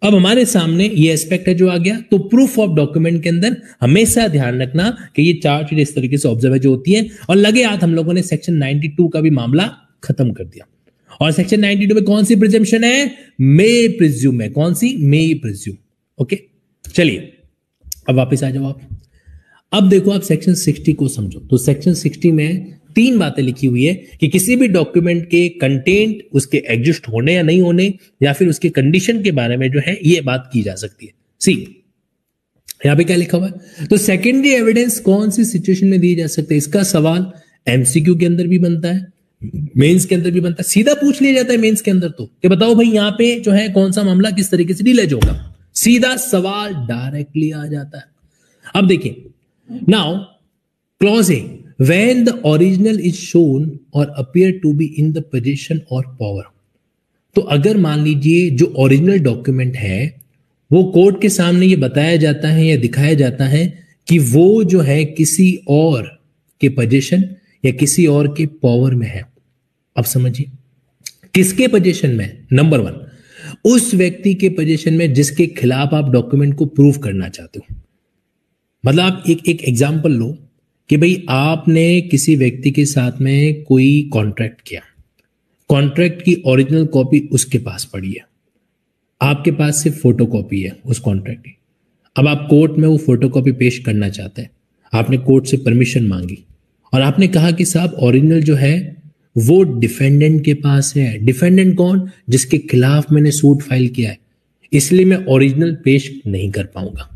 अब हमारे सामने ये एस्पेक्ट है जो आ गया। तो प्रूफ ऑफ डॉक्यूमेंट के अंदर हमेशा ध्यान रखना कि ये चार चीजें इस तरीके से ऑब्जर्व जो होती है। और लगे हाथ हम लोगों ने सेक्शन 92 का भी मामला खत्म कर दिया। और सेक्शन 92 में कौन सी प्रिजम्पशन है, मे प्रिज्यूम है। कौन सी, मे प्रिज्यूम। ओके चलिए अब वापस आ जाओ आप। अब देखो आप सेक्शन 60 को समझो। तो सेक्शन 60 में तीन बातें लिखी हुई है कि किसी भी डॉक्यूमेंट के कंटेंट उसके एग्जिस्ट होने या नहीं होने या फिर उसके कंडीशन के बारे में जो है ये बात की जा सकती है। सी यहां पे क्या लिखा हुआ है, तो सेकेंडरी एविडेंस कौन सी सिचुएशन में दिए जा सकते हैं। इसका सवाल एमसीक्यू के अंदर भी बनता है, मेंस के अंदर भी बनता है, सीधा पूछ लिया जाता है मेंस के अंदर। तो कि बताओ भाई यहां पे जो है कौन सा मामला किस तरीके से डील होगा, सीधा सवाल डायरेक्टली आ जाता है। अब देखिए now clause A, when the original is shown or appear to be in the possession or power। तो अगर मान लीजिए जो ओरिजिनल डॉक्यूमेंट है वो कोर्ट के सामने ये बताया जाता है या दिखाया जाता है कि वो जो है किसी और के पोजीशन या किसी और के पावर में है। अब समझिए किसके पोजीशन में, नंबर 1 उस व्यक्ति के पोजीशन में जिसके खिलाफ आप डॉक्यूमेंट को प्रूव करना चाहते हो। मतलब आप एक एग्जांपल लो कि भाई आपने किसी व्यक्ति के साथ में कोई कॉन्ट्रैक्ट किया, कॉन्ट्रैक्ट की ओरिजिनल कॉपी उसके पास पड़ी है, आपके पास सिर्फ फोटो कॉपी है उस कॉन्ट्रैक्ट की। अब आप कोर्ट में वो फोटो कॉपी पेश करना चाहते हैं, आपने कोर्ट से परमिशन मांगी और आपने कहा कि साहब ओरिजिनल जो है वो डिफेंडेंट के पास है। डिफेंडेंट कौन, जिसके खिलाफ मैंने सूट फाइल किया है, इसलिए मैं ओरिजिनल पेश नहीं कर पाऊंगा,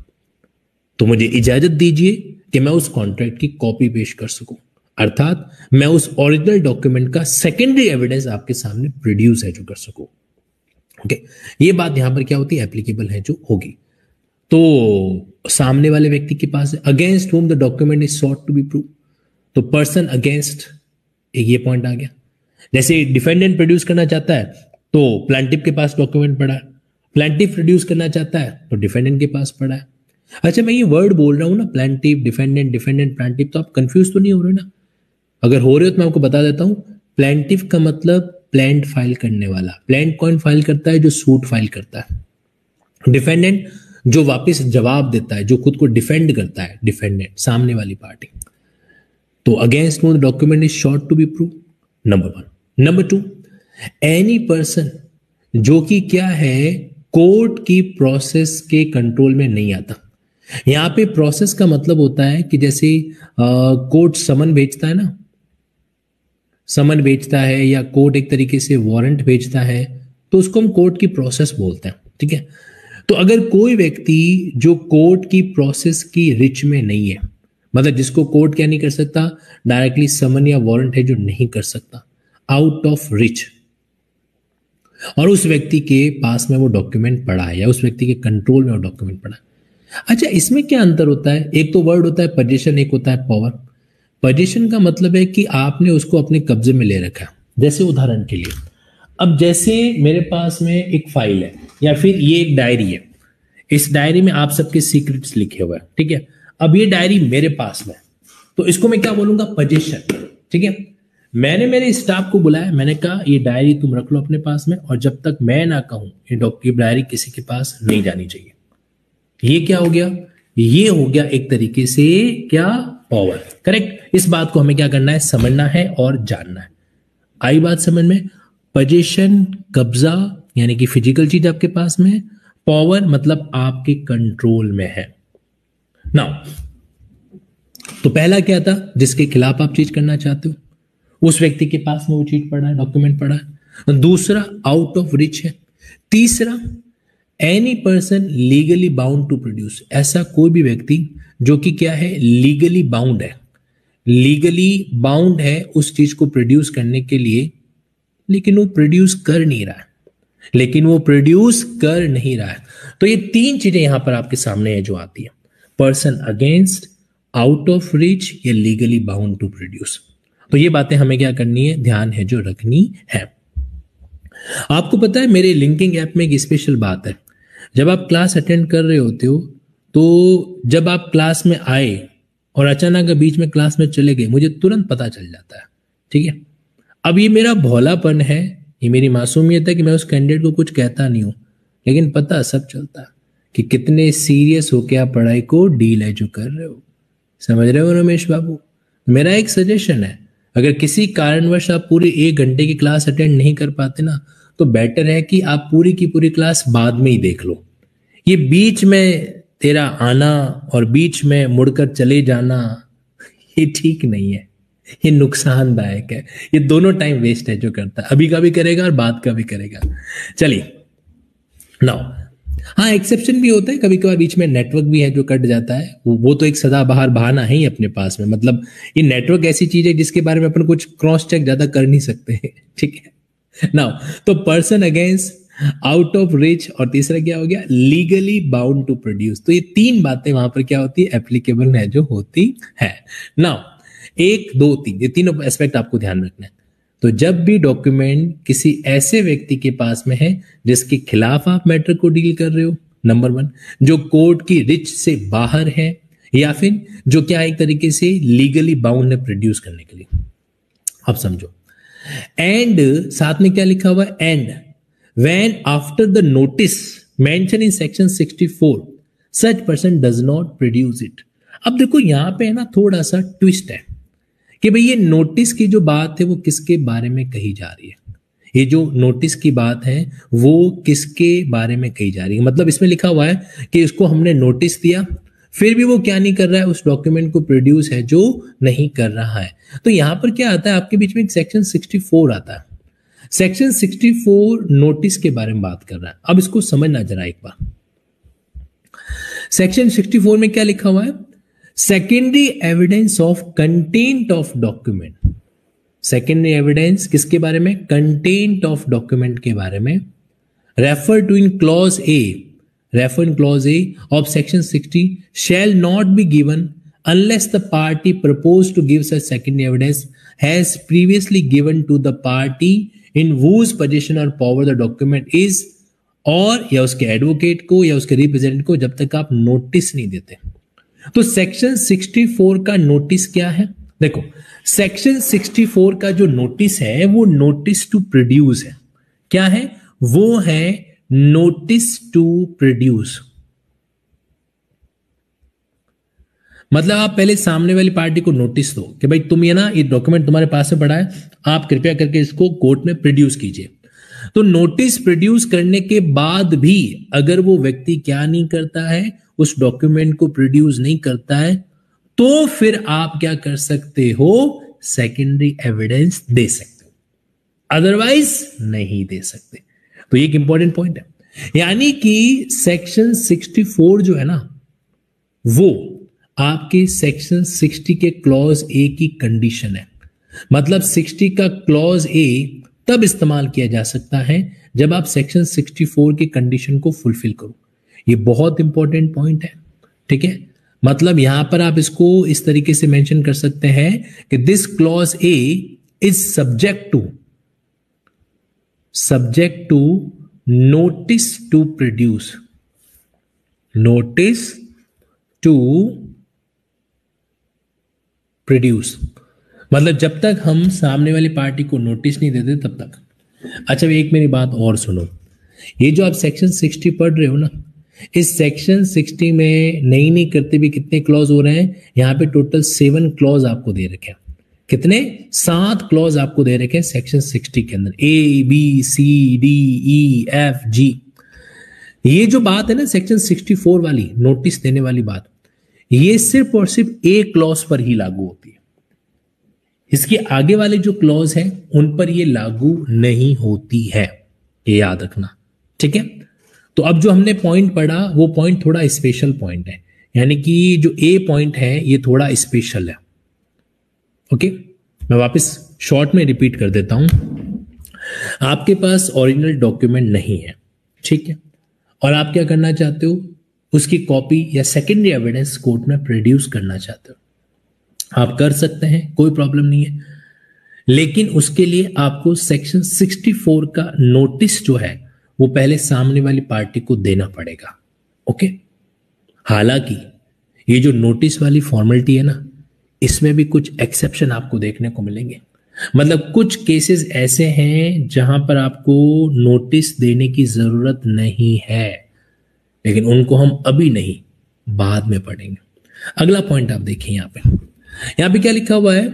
तो मुझे इजाजत दीजिए कि मैं उस कॉन्ट्रैक्ट की कॉपी पेश कर सकूं, अर्थात मैं उस ओरिजिनल डॉक्यूमेंट का सेकेंडरी एविडेंस आपके सामने प्रोड्यूस है जो कर सकूं। ओके ये बात यहां पर क्या होती है, एप्लीकेबल है जो होगी। तो सामने वाले व्यक्ति के पास against whom the document is sought to be prove, तो पर्सन अगेंस्ट एक ये पॉइंट आ गया। जैसे डिफेंडेंट प्रोड्यूस करना चाहता है तो प्लांटिफ के पास डॉक्यूमेंट पड़ा है, प्लांटिफ प्रोड्यूस करना चाहता है तो डिफेंडेंट के पास पड़ा है। अच्छा मैं ये वर्ड बोल रहा हूं ना, प्लांटिफ, डिफेंडेंट, डिफेंडेंट, प्लांटिफ, तो आप कंफ्यूज तो नहीं हो रहे ना। अगर हो रहे हो तो मैं आपको बता देता हूं, प्लांटिफ का मतलब प्लांट फाइल करने वाला, प्लांट कौन फाइल करता है, जो सूट फाइल करता है। डिफेंडेंट जो वापस जवाब देता है, जो खुद को डिफेंड करता है, डिफेंडेंट सामने वाली पार्टी। तो against the document is sought to be prove, number 1। Number 2 any person जो कि क्या है कोर्ट की प्रोसेस के कंट्रोल में नहीं आता। यहां पे प्रोसेस का मतलब होता है कि जैसे कोर्ट समन भेजता है ना, समन भेजता है या कोर्ट एक तरीके से वारंट भेजता है, तो उसको हम कोर्ट की प्रोसेस बोलते हैं। ठीक है, तो अगर कोई व्यक्ति जो कोर्ट की प्रोसेस की रिच में नहीं है, मतलब जिसको कोर्ट क्या नहीं कर सकता, डायरेक्टली समन या वारंट है जो नहीं कर सकता, आउट ऑफ रिच, और उस व्यक्ति के पास में वो डॉक्यूमेंट पड़ा है या उस व्यक्ति के कंट्रोल में वो डॉक्यूमेंट पड़ा है। अच्छा इसमें क्या अंतर होता है, एक तो वर्ड होता है पोजीशन, एक होता है पावर। पोजीशन का मतलब है कि आपने उसको अपने कब्जे में ले रखा है। जैसे उदाहरण के लिए, अब जैसे मेरे पास में एक फाइल है या फिर ये एक डायरी है, इस डायरी में आप सबके सीक्रेट्स लिखे हुए हैं। ठीक है, अब ये डायरी मेरे पास में, तो इसको मैं क्या बोलूंगा, पोजीशन। ठीक है, मैंने मेरे स्टाफ को बुलाया, मैंने कहा ये डायरी तुम रख लो अपने पास में, और जब तक मैं ना कहूं ये डायरी किसी के पास नहीं जानी चाहिए। ये क्या हो गया, ये हो गया एक तरीके से क्या, पावर। करेक्ट, इस बात को हमें क्या करना है, समझना है और जानना है। आई बात समझ में। पोजीशन कब्जा यानी कि फिजिकल चीज आपके पास में है, पावर मतलब आपके कंट्रोल में है। नाउ तो पहला क्या था, जिसके खिलाफ आप चीज करना चाहते हो, उस व्यक्ति के पास में वो चीज पड़ा है, डॉक्यूमेंट पड़ा है। दूसरा आउट ऑफ रीच है। तीसरा any person legally bound to produce, ऐसा कोई भी व्यक्ति जो कि क्या है, लीगली बाउंड है, लीगली बाउंड है उस चीज को प्रोड्यूस करने के लिए, लेकिन वो प्रोड्यूस कर नहीं रहा है, लेकिन वो प्रोड्यूस कर नहीं रहा है। तो ये तीन चीजें यहां पर आपके सामने है जो आती है, person against, out of reach या लीगली बाउंड टू प्रोड्यूस। तो ये बातें हमें क्या करनी है, ध्यान है जो रखनी है। आपको पता है मेरे लिंकिंग ऐप में एक स्पेशल बात है, जब आप क्लास अटेंड कर रहे होते हो तो जब आप क्लास में आए और अचानक बीच में क्लास में चले गए, मुझे तुरंत पता चल जाता है, ठीक है। अब ये मेरा भोलापन है, ये मेरी मासूमियत है कि मैं उस कैंडिडेट को कुछ कहता नहीं हूं, लेकिन पता सब चलता है कि कितने सीरियस होके आप पढ़ाई को डील है जो कर रहे हो। समझ रहे हो रमेश बाबू? मेरा एक सजेशन है, अगर किसी कारणवश आप पूरी 1 घंटे की क्लास अटेंड नहीं कर पाते ना, तो बेटर है कि आप पूरी की पूरी क्लास बाद में ही देख लो। ये बीच में तेरा आना और बीच में मुड़कर चले जाना, ये ठीक नहीं है, ये नुकसानदायक है, ये दोनों टाइम वेस्ट है जो करता है, अभी का भी करेगा और बाद का भी करेगा। चलिए नाउ, हाँ एक्सेप्शन भी होता है, कभी कभार बीच में नेटवर्क भी है जो कट जाता है, वो तो एक सदाबहार बहाना है ही अपने पास में। मतलब ये नेटवर्क ऐसी चीज है जिसके बारे में अपन कुछ क्रॉस चेक ज्यादा कर नहीं सकते, ठीक है। नाउ तो person against, out of reach, और तीसरा क्या हो गया, लीगली बाउंड टू प्रोड्यूस। तो ये तीन बातें वहां पर क्या होती है, एप्लीकेबल है जो होती है। नाउ 1 2 3 ये तीनों एस्पेक्ट आपको ध्यान रखना है। तो जब भी डॉक्यूमेंट किसी ऐसे व्यक्ति के पास में है जिसके खिलाफ आप मैटर को डील कर रहे हो, नंबर 1, जो कोर्ट की रिच से बाहर है, या फिर जो क्या एक तरीके से लीगली बाउंड है प्रोड्यूस करने के लिए। अब समझो, एंड साथ में क्या लिखा हुआ है, and when after the notice mention in section 64 such person does not produce it. अब देखो यहां पे है ना थोड़ा सा ट्विस्ट है कि भाई ये नोटिस की जो बात है वो किसके बारे में कही जा रही है, ये जो नोटिस की बात है वो किसके बारे में कही जा रही है। मतलब इसमें लिखा हुआ है कि इसको हमने नोटिस दिया, फिर भी वो क्या नहीं कर रहा है, उस डॉक्यूमेंट को प्रोड्यूस है जो नहीं कर रहा है। तो यहां पर क्या आता है, आपके बीच में एक सेक्शन 64 आता है। सेक्शन 64 नोटिस के बारे में बात कर रहा है। अब इसको समझना जरा एक बार। सेक्शन 64 में क्या लिखा हुआ है, secondary evidence of content of document. Secondary evidence किसके बारे में, कंटेंट ऑफ डॉक्यूमेंट के बारे में। Refer to in clause A, refer in clause A of section 60 shall not be given unless the party proposed to give such secondary evidence has previously given to the party in whose possession or power the document is, और या उसके advocate को या उसके representative को, जब तक आप नोटिस नहीं देते। तो सेक्शन 64 का नोटिस क्या है, देखो सेक्शन 64 का जो नोटिस है वो नोटिस टू प्रोड्यूस है। क्या है वो, है नोटिस टू प्रोड्यूस। मतलब आप पहले सामने वाली पार्टी को नोटिस दो कि भाई तुम ये ना, ये डॉक्यूमेंट तुम्हारे पास में पड़ा है, आप कृपया करके इसको कोर्ट में प्रोड्यूस कीजिए। तो नोटिस प्रोड्यूस करने के बाद भी अगर वो व्यक्ति क्या नहीं करता है, उस डॉक्यूमेंट को प्रोड्यूस नहीं करता है, तो फिर आप क्या कर सकते हो, सेकेंडरी एविडेंस दे सकते हो, अदरवाइज नहीं दे सकते। तो ये एक इंपॉर्टेंट पॉइंट है, यानी कि सेक्शन 64 जो है ना, वो आपके सेक्शन 60 के क्लॉज ए की कंडीशन है। मतलब 60 का क्लॉज ए तब इस्तेमाल किया जा सकता है जब आप सेक्शन 64 की कंडीशन को फुलफिल करो। ये बहुत इंपॉर्टेंट पॉइंट है, ठीक है। मतलब यहां पर आप इसको इस तरीके से मेंशन कर सकते हैं कि this clause A is subject to notice to produce, notice to produce. मतलब जब तक हम सामने वाली पार्टी को नोटिस नहीं देते तब तक। अच्छा एक मेरी बात और सुनो, ये जो आप सेक्शन 60 पढ़ रहे हो ना, इस सेक्शन 60 में नहीं करते भी कितने क्लॉज हो रहे हैं, यहां पे टोटल 7 क्लॉज आपको दे रखे हैं। कितने, 7 क्लॉज आपको दे रखे हैं सेक्शन 60 के अंदर, ABCDEFG। ये जो बात है ना सेक्शन 64 वाली, नोटिस देने वाली बात, ये सिर्फ और सिर्फ ए क्लॉज पर ही लागू होती है। इसके आगे वाले जो क्लॉज हैं उन पर ये लागू नहीं होती है, ये याद रखना। ठीक है, तो अब जो हमने पॉइंट पढ़ा वो पॉइंट थोड़ा स्पेशल पॉइंट है, यानी कि जो ए पॉइंट है ये थोड़ा स्पेशल है। ओके, मैं वापस शॉर्ट में रिपीट कर देता हूं। आपके पास ओरिजिनल डॉक्यूमेंट नहीं है, ठीक है, और आप क्या करना चाहते हो, उसकी कॉपी या सेकेंडरी एविडेंस कोर्ट में प्रोड्यूस करना चाहते हो, आप कर सकते हैं, कोई प्रॉब्लम नहीं है। लेकिन उसके लिए आपको सेक्शन 64 का नोटिस जो है वो पहले सामने वाली पार्टी को देना पड़ेगा। ओके, हालांकि ये जो नोटिस वाली फॉर्मेलिटी है ना, इसमें भी कुछ एक्सेप्शन आपको देखने को मिलेंगे। मतलब कुछ केसेस ऐसे हैं जहां पर आपको नोटिस देने की जरूरत नहीं है, लेकिन उनको हम अभी नहीं, बाद में पढ़ेंगे। अगला पॉइंट आप देखिए, यहां पे क्या लिखा हुआ है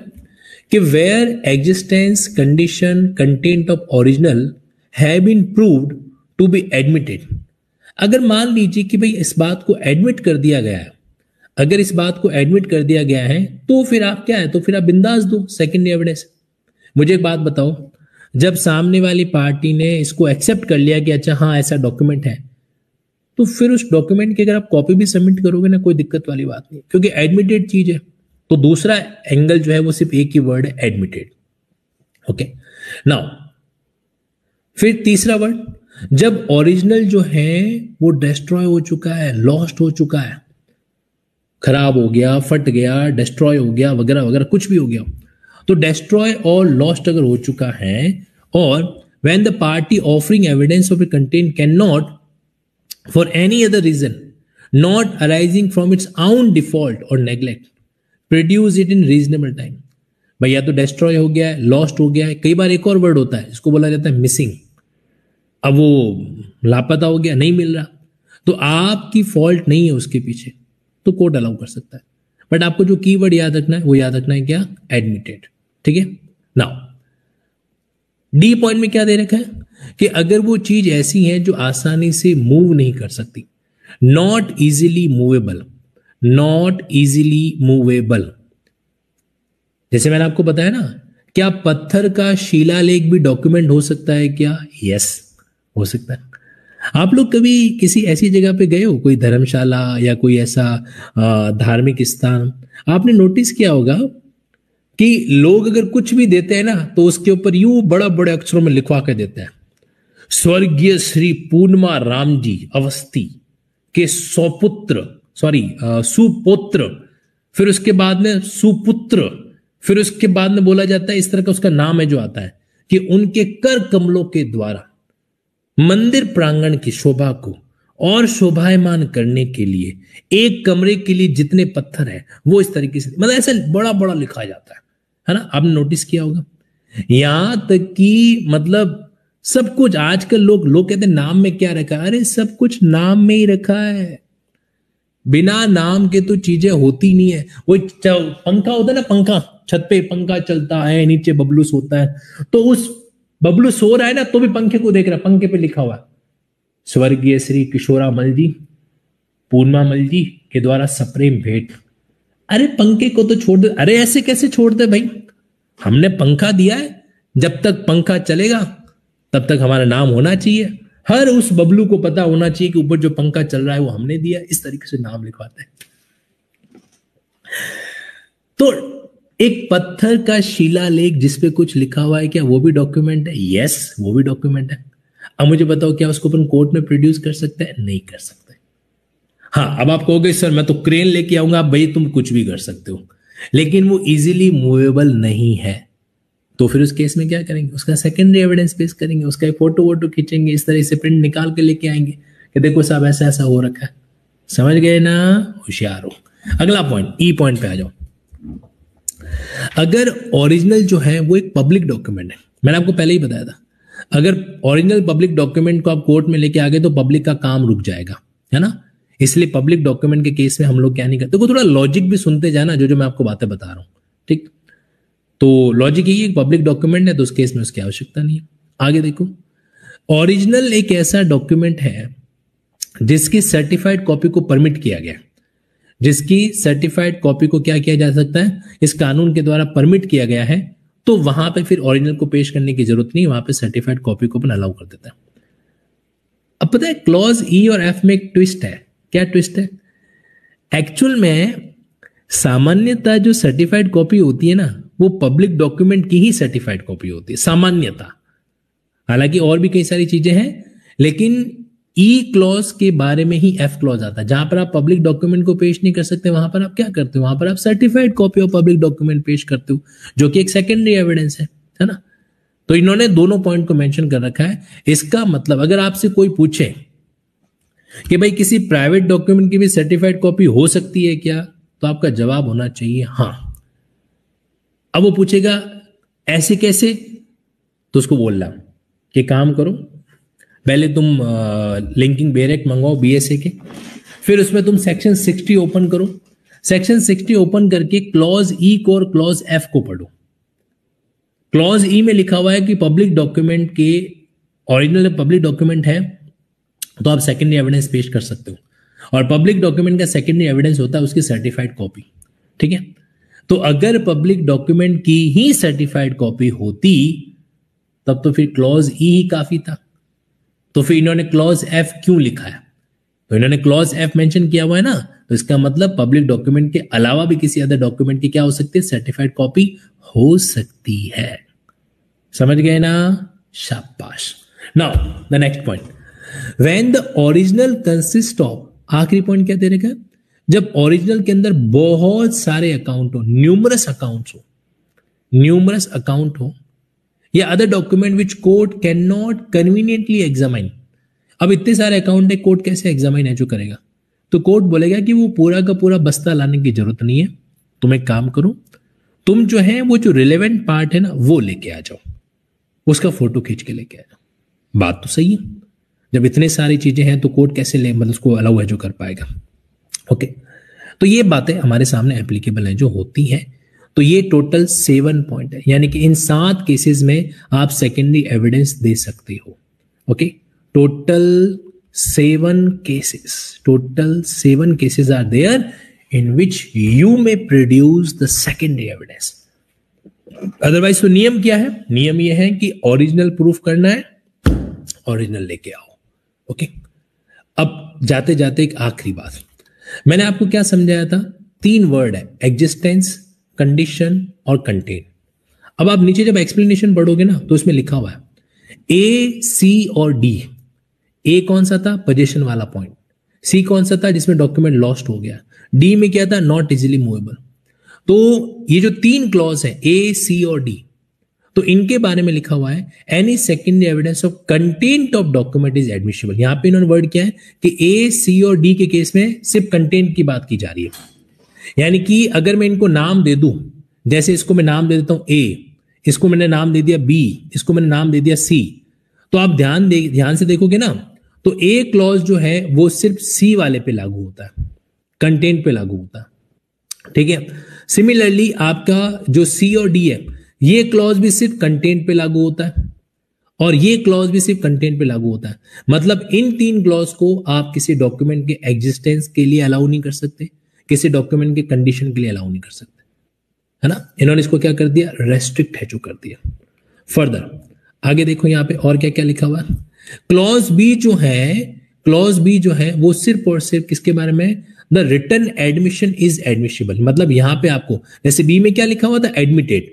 कि where existence condition content of original have been proved to be admitted. अगर मान लीजिए कि भाई इस बात को एडमिट कर दिया गया है, अगर इस बात को एडमिट कर दिया गया है तो फिर आप क्या है, तो फिर आप बिंदास दो सेकेंडरी एविडेंस। मुझे एक बात बताओ, जब सामने वाली पार्टी ने इसको एक्सेप्ट कर लिया कि अच्छा हाँ ऐसा डॉक्यूमेंट है, तो फिर उस डॉक्यूमेंट की अगर आप कॉपी भी सबमिट करोगे ना, कोई दिक्कत वाली बात नहीं, क्योंकि एडमिटेड चीज है। तो दूसरा एंगल जो है वो सिर्फ एक ही वर्ड है, एडमिटेड। ओके, नाउ फिर तीसरा वर्ड, जब ओरिजिनल जो है वो डिस्ट्रॉय हो चुका है, लॉस्ट हो चुका है, खराब हो गया, फट गया, डिस्ट्रॉय हो गया, वगैरह वगैरह कुछ भी हो गया, तो डिस्ट्रॉय और लॉस्ट अगर हो चुका है, और when the party offering evidence of a content can not for any other reason not arising from its own default or neglect produce it in reasonable time. भाई या तो डिस्ट्रॉय हो गया है, लॉस्ट हो गया है, कई बार एक और वर्ड होता है इसको बोला जाता है मिसिंग, अब वो लापता हो गया, नहीं मिल रहा, तो आपकी फॉल्ट नहीं है उसके पीछे, तो कोर्ट अलाउ कर सकता है। बट आपको जो कीवर्ड याद रखना है वो याद रखना है क्या, एडमिटेड। ठीक है, नाउ डी पॉइंट में क्या दे रखा है कि अगर वो चीज ऐसी है जो आसानी से मूव नहीं कर सकती, not easily movable, not easily movable. जैसे मैंने आपको बताया ना, क्या पत्थर का शिलालेख भी डॉक्यूमेंट हो सकता है क्या, यस हो सकता है। आप लोग कभी किसी ऐसी जगह पे गए हो, कोई धर्मशाला या कोई ऐसा धार्मिक स्थान, आपने नोटिस किया होगा कि लोग अगर कुछ भी देते हैं ना तो उसके ऊपर यूं बड़ा बड़े अक्षरों में लिखवा के देते हैं, स्वर्गीय श्री पूर्णिमा राम जी अवस्थी के सुपुत्र, फिर उसके बाद में सुपुत्र, फिर उसके बाद में बोला जाता है, इस तरह का उसका नाम है जो आता है, कि उनके कर कमलों के द्वारा मंदिर प्रांगण की शोभा को और शोभायमान करने के लिए एक कमरे के लिए जितने पत्थर है वो इस तरीके से, मतलब ऐसा बड़ा बड़ा लिखा जाता है ना, आपने नोटिस किया होगा। यहां तक कि मतलब सब कुछ आजकल लोग कहते हैं नाम में क्या रखा है, अरे सब कुछ नाम में ही रखा है, बिना नाम के तो चीजें होती नहीं है। वो पंखा होता है ना, पंखा छत पे पंखा चलता है, नीचे बबलू सोता है, तो उस बबलू सो रहा है ना तो भी पंखे को देख रहा है, पंखे पे लिखा हुआ है स्वर्गीय श्री किशोरामल जी पूर्णिमामल जी के द्वारा सप्रेम भेंट। अरे पंखे को तो छोड़ दे, अरे ऐसे कैसे छोड़ दे भाई, हमने पंखा दिया है, जब तक पंखा चलेगा तब तक हमारा नाम होना चाहिए, हर उस बबलू को पता होना चाहिए कि ऊपर जो पंखा चल रहा है वो हमने दिया, इस तरीके से नाम लिखवाते हैं। तो एक पत्थर का शिलालेख जिसपे कुछ लिखा हुआ है, क्या वो भी डॉक्यूमेंट है, यस वो भी डॉक्यूमेंट है। अब मुझे बताओ क्या उसको अपन कोर्ट में प्रोड्यूस कर सकते हैं, नहीं कर सकते। हाँ, अब आप कहोगे सर मैं तो क्रेन लेके आऊंगा, भाई तुम कुछ भी कर सकते हो, लेकिन वो इजीली मूवेबल नहीं है, तो फिर उस केस में क्या करेंगे, उसका सेकेंडरी एविडेंस पेश करेंगे, उसका एक फोटो वोटो खींचेंगे, इस तरह से प्रिंट निकाल के लेके आएंगे कि देखो साहब ऐसा ऐसा हो रखा है। समझ गए ना, होशियार हो। अगला पॉइंट, ई पॉइंट पे आ जाओ। अगर ओरिजिनल जो है वो एक पब्लिक डॉक्यूमेंट है, मैंने आपको पहले ही बताया था, अगर ओरिजिनल पब्लिक डॉक्यूमेंट को आप कोर्ट में लेके आ गए तो पब्लिक का काम रुक जाएगा, है ना। इसलिए पब्लिक डॉक्यूमेंट के केस में हम लोग क्या नहीं करते, तो थोड़ा लॉजिक भी सुनते जाना, जो मैं आपको बातें बता रहा हूं, ठीक। तो लॉजिक यही है, पब्लिक डॉक्यूमेंट है तो उस केस में उसकी आवश्यकता नहीं है। आगे देखो, ओरिजिनल एक ऐसा डॉक्यूमेंट है जिसकी सर्टिफाइड कॉपी को परमिट किया गया, जिसकी सर्टिफाइड कॉपी को क्या किया जा सकता है, इस कानून के द्वारा परमिट किया गया है, तो वहां पे फिर ओरिजिनल को पेश करने की जरूरत नहीं, वहां पे सर्टिफाइड कॉपी को अपन अलाउ कर देता है। अब पता है क्लॉज ई और एफ में एक ट्विस्ट है। क्या ट्विस्ट है? एक्चुअल में सामान्यतः जो सर्टिफाइड कॉपी होती है ना, वो पब्लिक डॉक्यूमेंट की ही सर्टिफाइड कॉपी होती है सामान्यतः। हालांकि और भी कई सारी चीजें हैं, लेकिन ई क्लॉज के बारे में ही एफ क्लॉज आता है। जहां पर आप पब्लिक डॉक्यूमेंट को पेश नहीं कर सकते, वहां पर आप क्या करते हो, वहां पर आप certified copy of public document पेश करते हो, जो कि एक सेकेंडरी एविडेंस है ना। तो इन्होंने दोनों पॉइंट को मेंशन कर रखा है। इसका मतलब अगर आपसे कोई पूछे कि भाई किसी प्राइवेट डॉक्यूमेंट की भी सर्टिफाइड कॉपी हो सकती है क्या, तो आपका जवाब होना चाहिए हाँ। अब वो पूछेगा ऐसे कैसे, तो उसको बोलना कि काम करो, पहले तुम लिंकिंग बेरेक मंगाओ बीएसए के, फिर उसमें तुम सेक्शन 60 ओपन करो। सेक्शन 60 ओपन करके क्लॉज ई को और क्लॉज एफ को पढ़ो। क्लॉज ई में लिखा हुआ है कि पब्लिक डॉक्यूमेंट के ओरिजिनल पब्लिक डॉक्यूमेंट है तो आप सेकेंडरी एविडेंस पेश कर सकते हो, और पब्लिक डॉक्यूमेंट का सेकेंडरी एविडेंस होता है उसकी सर्टिफाइड कॉपी। ठीक है, तो अगर पब्लिक डॉक्यूमेंट की ही सर्टिफाइड कॉपी होती तब तो फिर क्लॉज ई ही काफी था। तो फिर इन्होंने क्लॉज एफ क्यों लिखा है? तो इन्होंने क्लॉज एफ मेंशन किया हुआ है ना, तो इसका मतलब पब्लिक डॉक्यूमेंट के अलावा भी किसी अदर डॉक्यूमेंट की क्या हो सकती है, सर्टिफाइड कॉपी हो सकती है। समझ गए ना? शाबाश। Now the next point, when the original consist of, आखिरी पॉइंट क्या दे रखा है, जब ओरिजिनल के अंदर बहुत सारे अकाउंट हो, न्यूमरस अकाउंट हो या other document which court can not conveniently examine. अब इतने सारे अकाउंट है, कोर्ट कैसे एग्जामाइन है जो करेगा? तो कोर्ट बोलेगा कि वो पूरा का पूरा बस्ता लाने की जरूरत नहीं है, तुम एक काम करो, तुम जो है वो जो रिलेवेंट पार्ट है ना वो लेके आ जाओ, उसका फोटो खींच के लेके आ जाओ। बात तो सही है, जब इतने सारी चीजें हैं तो कोर्ट कैसे ले, मतलब उसको अलाउ है जो कर पाएगा। ओके, तो ये बातें हमारे सामने एप्लीकेबल है जो होती हैं। तो ये टोटल 7 पॉइंट है, यानी कि इन 7 केसेस में आप सेकेंडरी एविडेंस दे सकते हो। Okay, total 7 cases are there in which you may produce the secondary evidence. Otherwise तो नियम क्या है? नियम ये है कि ओरिजिनल प्रूफ करना है, ओरिजिनल लेके आओ। ओके, अब जाते जाते एक आखिरी बात, मैंने आपको क्या समझाया था? 3 वर्ड है, एग्जिस्टेंस, कंडीशन और कंटेन। अब आप नीचे जब एक्सप्लेनेशन पढ़ोगे ना तो इसमें लिखा हुआ है ए, सी और डी। ए कौन सा था? पोजीशन वाला पॉइंट। सी कौन सा था? जिसमें डॉक्यूमेंट लॉस्ट हो गया। डी में क्या था? Not easily movable. तो ये जो 3 क्लॉज है ए, सी और डी, तो इनके बारे में लिखा हुआ है any secondary evidence of content of document is admissible. यहां पे इन्होंने वर्ड किया है कि ए, सी और डी के केस में सिर्फ कंटेंट की बात की जा रही है। यानी कि अगर मैं इनको नाम दे दूं, जैसे इसको मैं नाम दे देता हूं ए, इसको मैंने नाम दे दिया बी, इसको मैंने नाम दे दिया सी, तो आप ध्यान से देखोगे ना तो ए क्लॉज जो है वो सिर्फ सी वाले पे लागू होता है, कंटेंट पे लागू होता है। ठीक है, सिमिलरली आपका जो सी और डी है ये क्लॉज भी सिर्फ कंटेंट पे लागू होता है, और ये क्लॉज भी सिर्फ कंटेंट पे लागू होता है। मतलब इन 3 क्लॉज को आप किसी डॉक्यूमेंट के एग्जिस्टेंस के लिए अलाउ नहीं कर सकते, किसी डॉक्यूमेंट के कंडीशन के लिए अलाउ नहीं कर सकते, है ना। इन्होंने इसको क्या कर दिया? रेस्ट्रिक्ट है जो कर दिया। फर्दर आगे देखो यहां पे और क्या क्या लिखा हुआ है। क्लॉज बी जो है वो सिर्फ और सिर्फ किसके बारे में? The written admission is admissible. मतलब यहां पे आपको जैसे बी में क्या लिखा हुआ था? एडमिटेड।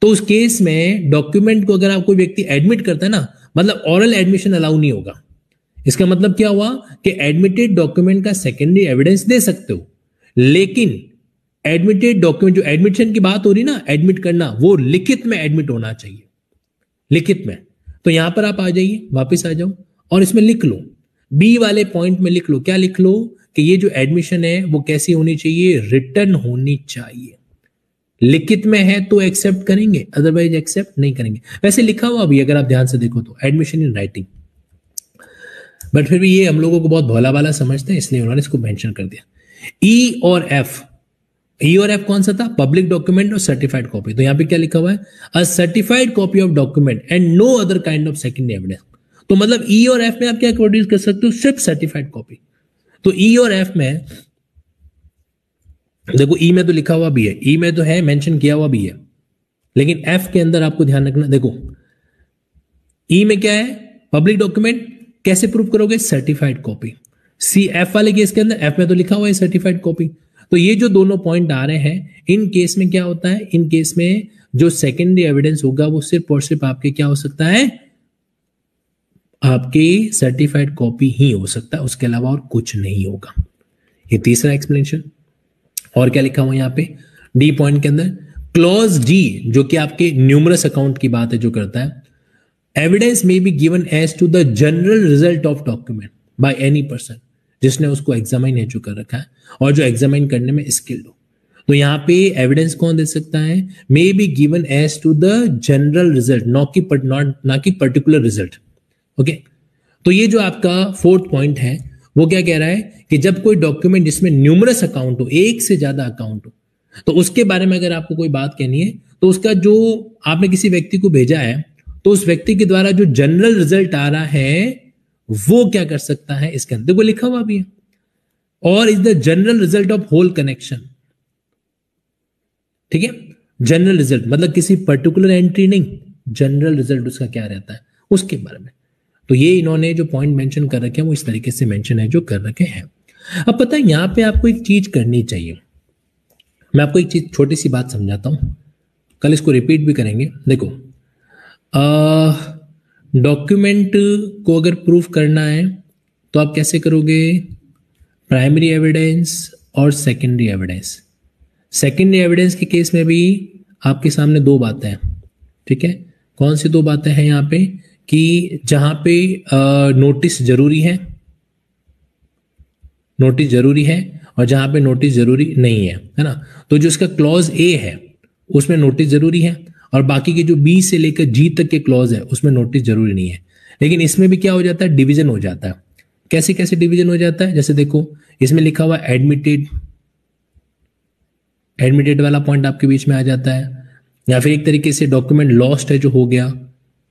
तो उस केस में डॉक्यूमेंट को अगर आप कोई व्यक्ति एडमिट करता है ना, मतलब ऑरल एडमिशन अलाउ नहीं होगा। इसका मतलब क्या हुआ कि एडमिटेड डॉक्यूमेंट का सेकेंडरी एविडेंस दे सकते हो, लेकिन एडमिटेड डॉक्यूमेंट, जो एडमिशन की बात हो रही ना, एडमिट करना, वो लिखित में एडमिट होना चाहिए, लिखित में। तो यहां पर आप आ जाइए, वापस आ जाओ और इसमें लिख लो, बी वाले पॉइंट में लिख लो, क्या लिख लो कि ये जो एडमिशन है वो कैसी होनी चाहिए? रिटर्न होनी चाहिए। लिखित में है तो एक्सेप्ट करेंगे, अदरवाइज एक्सेप्ट नहीं करेंगे। वैसे लिखा हुआ भी अगर आप ध्यान से देखो तो एडमिशन इन राइटिंग, बट फिर भी ये हम लोगों को बहुत भोला भाला समझते हैं, इसलिए उन्होंने इसको मेंशन कर दिया। ई और एफ कौन सा था? पब्लिक डॉक्यूमेंट और सर्टिफाइड कॉपी। तो यहां पे क्या लिखा हुआ है? A certified copy of document and no other kind of secondary evidence. तो मतलब ई और एफ में आप क्या प्रोड्यूस कर सकते हो? सिर्फ सर्टिफाइड कॉपी। तो ई और एफ में देखो ई में तो लिखा हुआ भी है, ई में तो है, मेंशन किया हुआ भी है, लेकिन एफ के अंदर आपको ध्यान रखना। देखो ई में क्या है, पब्लिक डॉक्यूमेंट, कैसे प्रूव करोगे, सर्टिफाइड कॉपी। सी एफ वाले केस के अंदर एफ में तो लिखा हुआ है सर्टिफाइड कॉपी। तो ये जो दोनों पॉइंट आ रहे हैं, इन केस में क्या होता है, इन केस में जो सेकेंडरी एविडेंस होगा वो सिर्फ और सिर्फ आपके क्या हो सकता है, आपकी सर्टिफाइड कॉपी ही हो सकता है, उसके अलावा और कुछ नहीं होगा। ये तीसरा एक्सप्लेनेशन। और क्या लिखा हुआ है यहाँ पे डी पॉइंट के अंदर, क्लॉज डी जो कि आपके न्यूमरस अकाउंट की बात है जो करता है, एविडेंस में be given as to the general result of document by any person, जिसने उसको एग्जामाइन है जो कर रखा है और जो एग्जामाइन करने में स्किल्ड हो। तो यहाँ पे एविडेंस कौन दे सकता है, may be given as to the general result, ना कि पर्टिकुलर रिजल्ट। ओके, तो ये जो आपका फोर्थ पॉइंट है वो क्या कह रहा है कि जब कोई डॉक्यूमेंट जिसमें न्यूमरस अकाउंट हो, एक से ज्यादा अकाउंट हो, तो उसके बारे में अगर आपको कोई बात कहनी है तो उसका जो आपने किसी व्यक्ति को भेजा है तो उस व्यक्ति के द्वारा जो जनरल रिजल्ट आ रहा है वो क्या कर सकता है, इसके अंदर देखो लिखा हुआ भी है, और is the general result of whole connection. ठीक है, जनरल रिजल्ट मतलब किसी पर्टिकुलर एंट्री नहीं, जनरल रिजल्ट उसका क्या रहता है उसके बारे में। तो ये इन्होंने जो पॉइंट मेंशन कर रखे हैं वो इस तरीके से मेंशन है जो कर रखे हैं। अब पता है यहां पे आपको एक चीज करनी चाहिए, मैं आपको एक चीज छोटी सी बात समझाता हूं, कल इसको रिपीट भी करेंगे। देखो डॉक्यूमेंट को अगर प्रूफ करना है तो आप कैसे करोगे, प्राइमरी एविडेंस और सेकेंडरी एविडेंस। सेकेंडरी एविडेंस के केस में भी आपके सामने दो बातें हैं। ठीक है, कौन सी दो बातें हैं यहाँ पे, कि जहां पे नोटिस जरूरी है, नोटिस जरूरी है, और जहां पे नोटिस जरूरी नहीं है ना। तो जो इसका क्लॉज ए है उसमें नोटिस जरूरी है, और बाकी के जो बी से लेकर जी तक के क्लॉज है उसमें नोटिस जरूरी नहीं है। लेकिन इसमें भी क्या हो जाता है, डिवीजन हो जाता है। कैसे कैसे डिवीजन हो जाता है, जैसे देखो इसमें लिखा हुआ एडमिटेड, एडमिटेड वाला पॉइंट आपके बीच में आ जाता है, या फिर एक तरीके से डॉक्यूमेंट लॉस्ट है जो हो गया,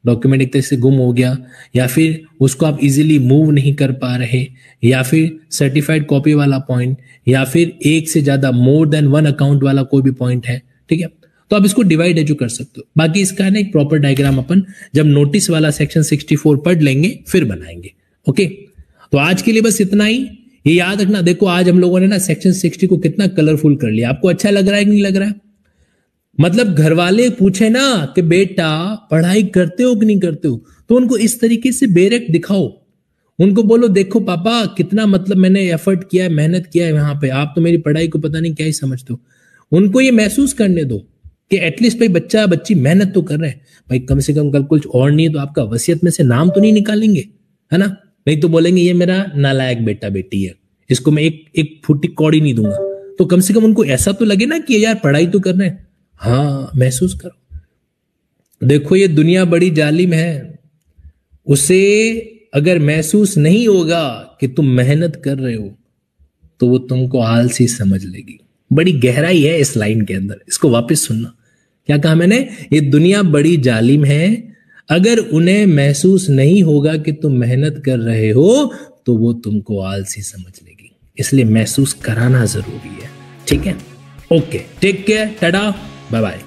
डॉक्यूमेंट एक तरह से गुम हो गया, या फिर उसको आप इजीली मूव नहीं कर पा रहे, या फिर सर्टिफाइड कॉपी वाला पॉइंट, या फिर एक से ज्यादा मोर देन वन अकाउंट वाला कोई भी पॉइंट है। ठीक है, तो आप इसको डिवाइड है जो कर सकते हो। बाकी इसका ना एक प्रॉपर डायग्राम अपन जब नोटिस वाला सेक्शन 64 पढ़ लेंगे फिर बनाएंगे। ओके, तो आज के लिए बस इतना ही। ये याद रखना, देखो आज हम लोगों ने ना सेक्शन 60 को कितना कलरफुल कर लिया। आपको अच्छा लग रहा है कि नहीं लग रहा है? मतलब घर वाले पूछे ना कि बेटा पढ़ाई करते हो कि नहीं करते हो, तो उनको इस तरीके से बेरक दिखाओ। उनको बोलो देखो पापा कितना मतलब मैंने एफर्ट किया है, मेहनत किया है वहां पे, आप तो मेरी पढ़ाई को पता नहीं क्या ही समझते हो। उनको ये महसूस करने दो कि एटलीस्ट भाई बच्चा बच्ची मेहनत तो कर रहे हैं भाई, कम से कम कल कुछ और नहीं है तो आपका वसीयत में से नाम तो नहीं निकालेंगे, है ना। नहीं तो बोलेंगे ये मेरा नालायक बेटा बेटी है, इसको मैं एक फुटी कौड़ी नहीं दूंगा। तो कम से कम उनको ऐसा तो लगे ना कि यार पढ़ाई तो कर रहे हैं। हाँ, महसूस करो। देखो ये दुनिया बड़ी जालिम है, उसे अगर महसूस नहीं होगा कि तुम मेहनत कर रहे हो तो वो तुमको आलसी समझ लेगी। बड़ी गहराई है इस लाइन के अंदर, इसको वापस सुनना। क्या कहा मैंने? ये दुनिया बड़ी जालिम है, अगर उन्हें महसूस नहीं होगा कि तुम मेहनत कर रहे हो तो वो तुमको आलसी समझ लेगी। इसलिए महसूस कराना जरूरी है। ठीक है, okay, take care, tata, bye bye.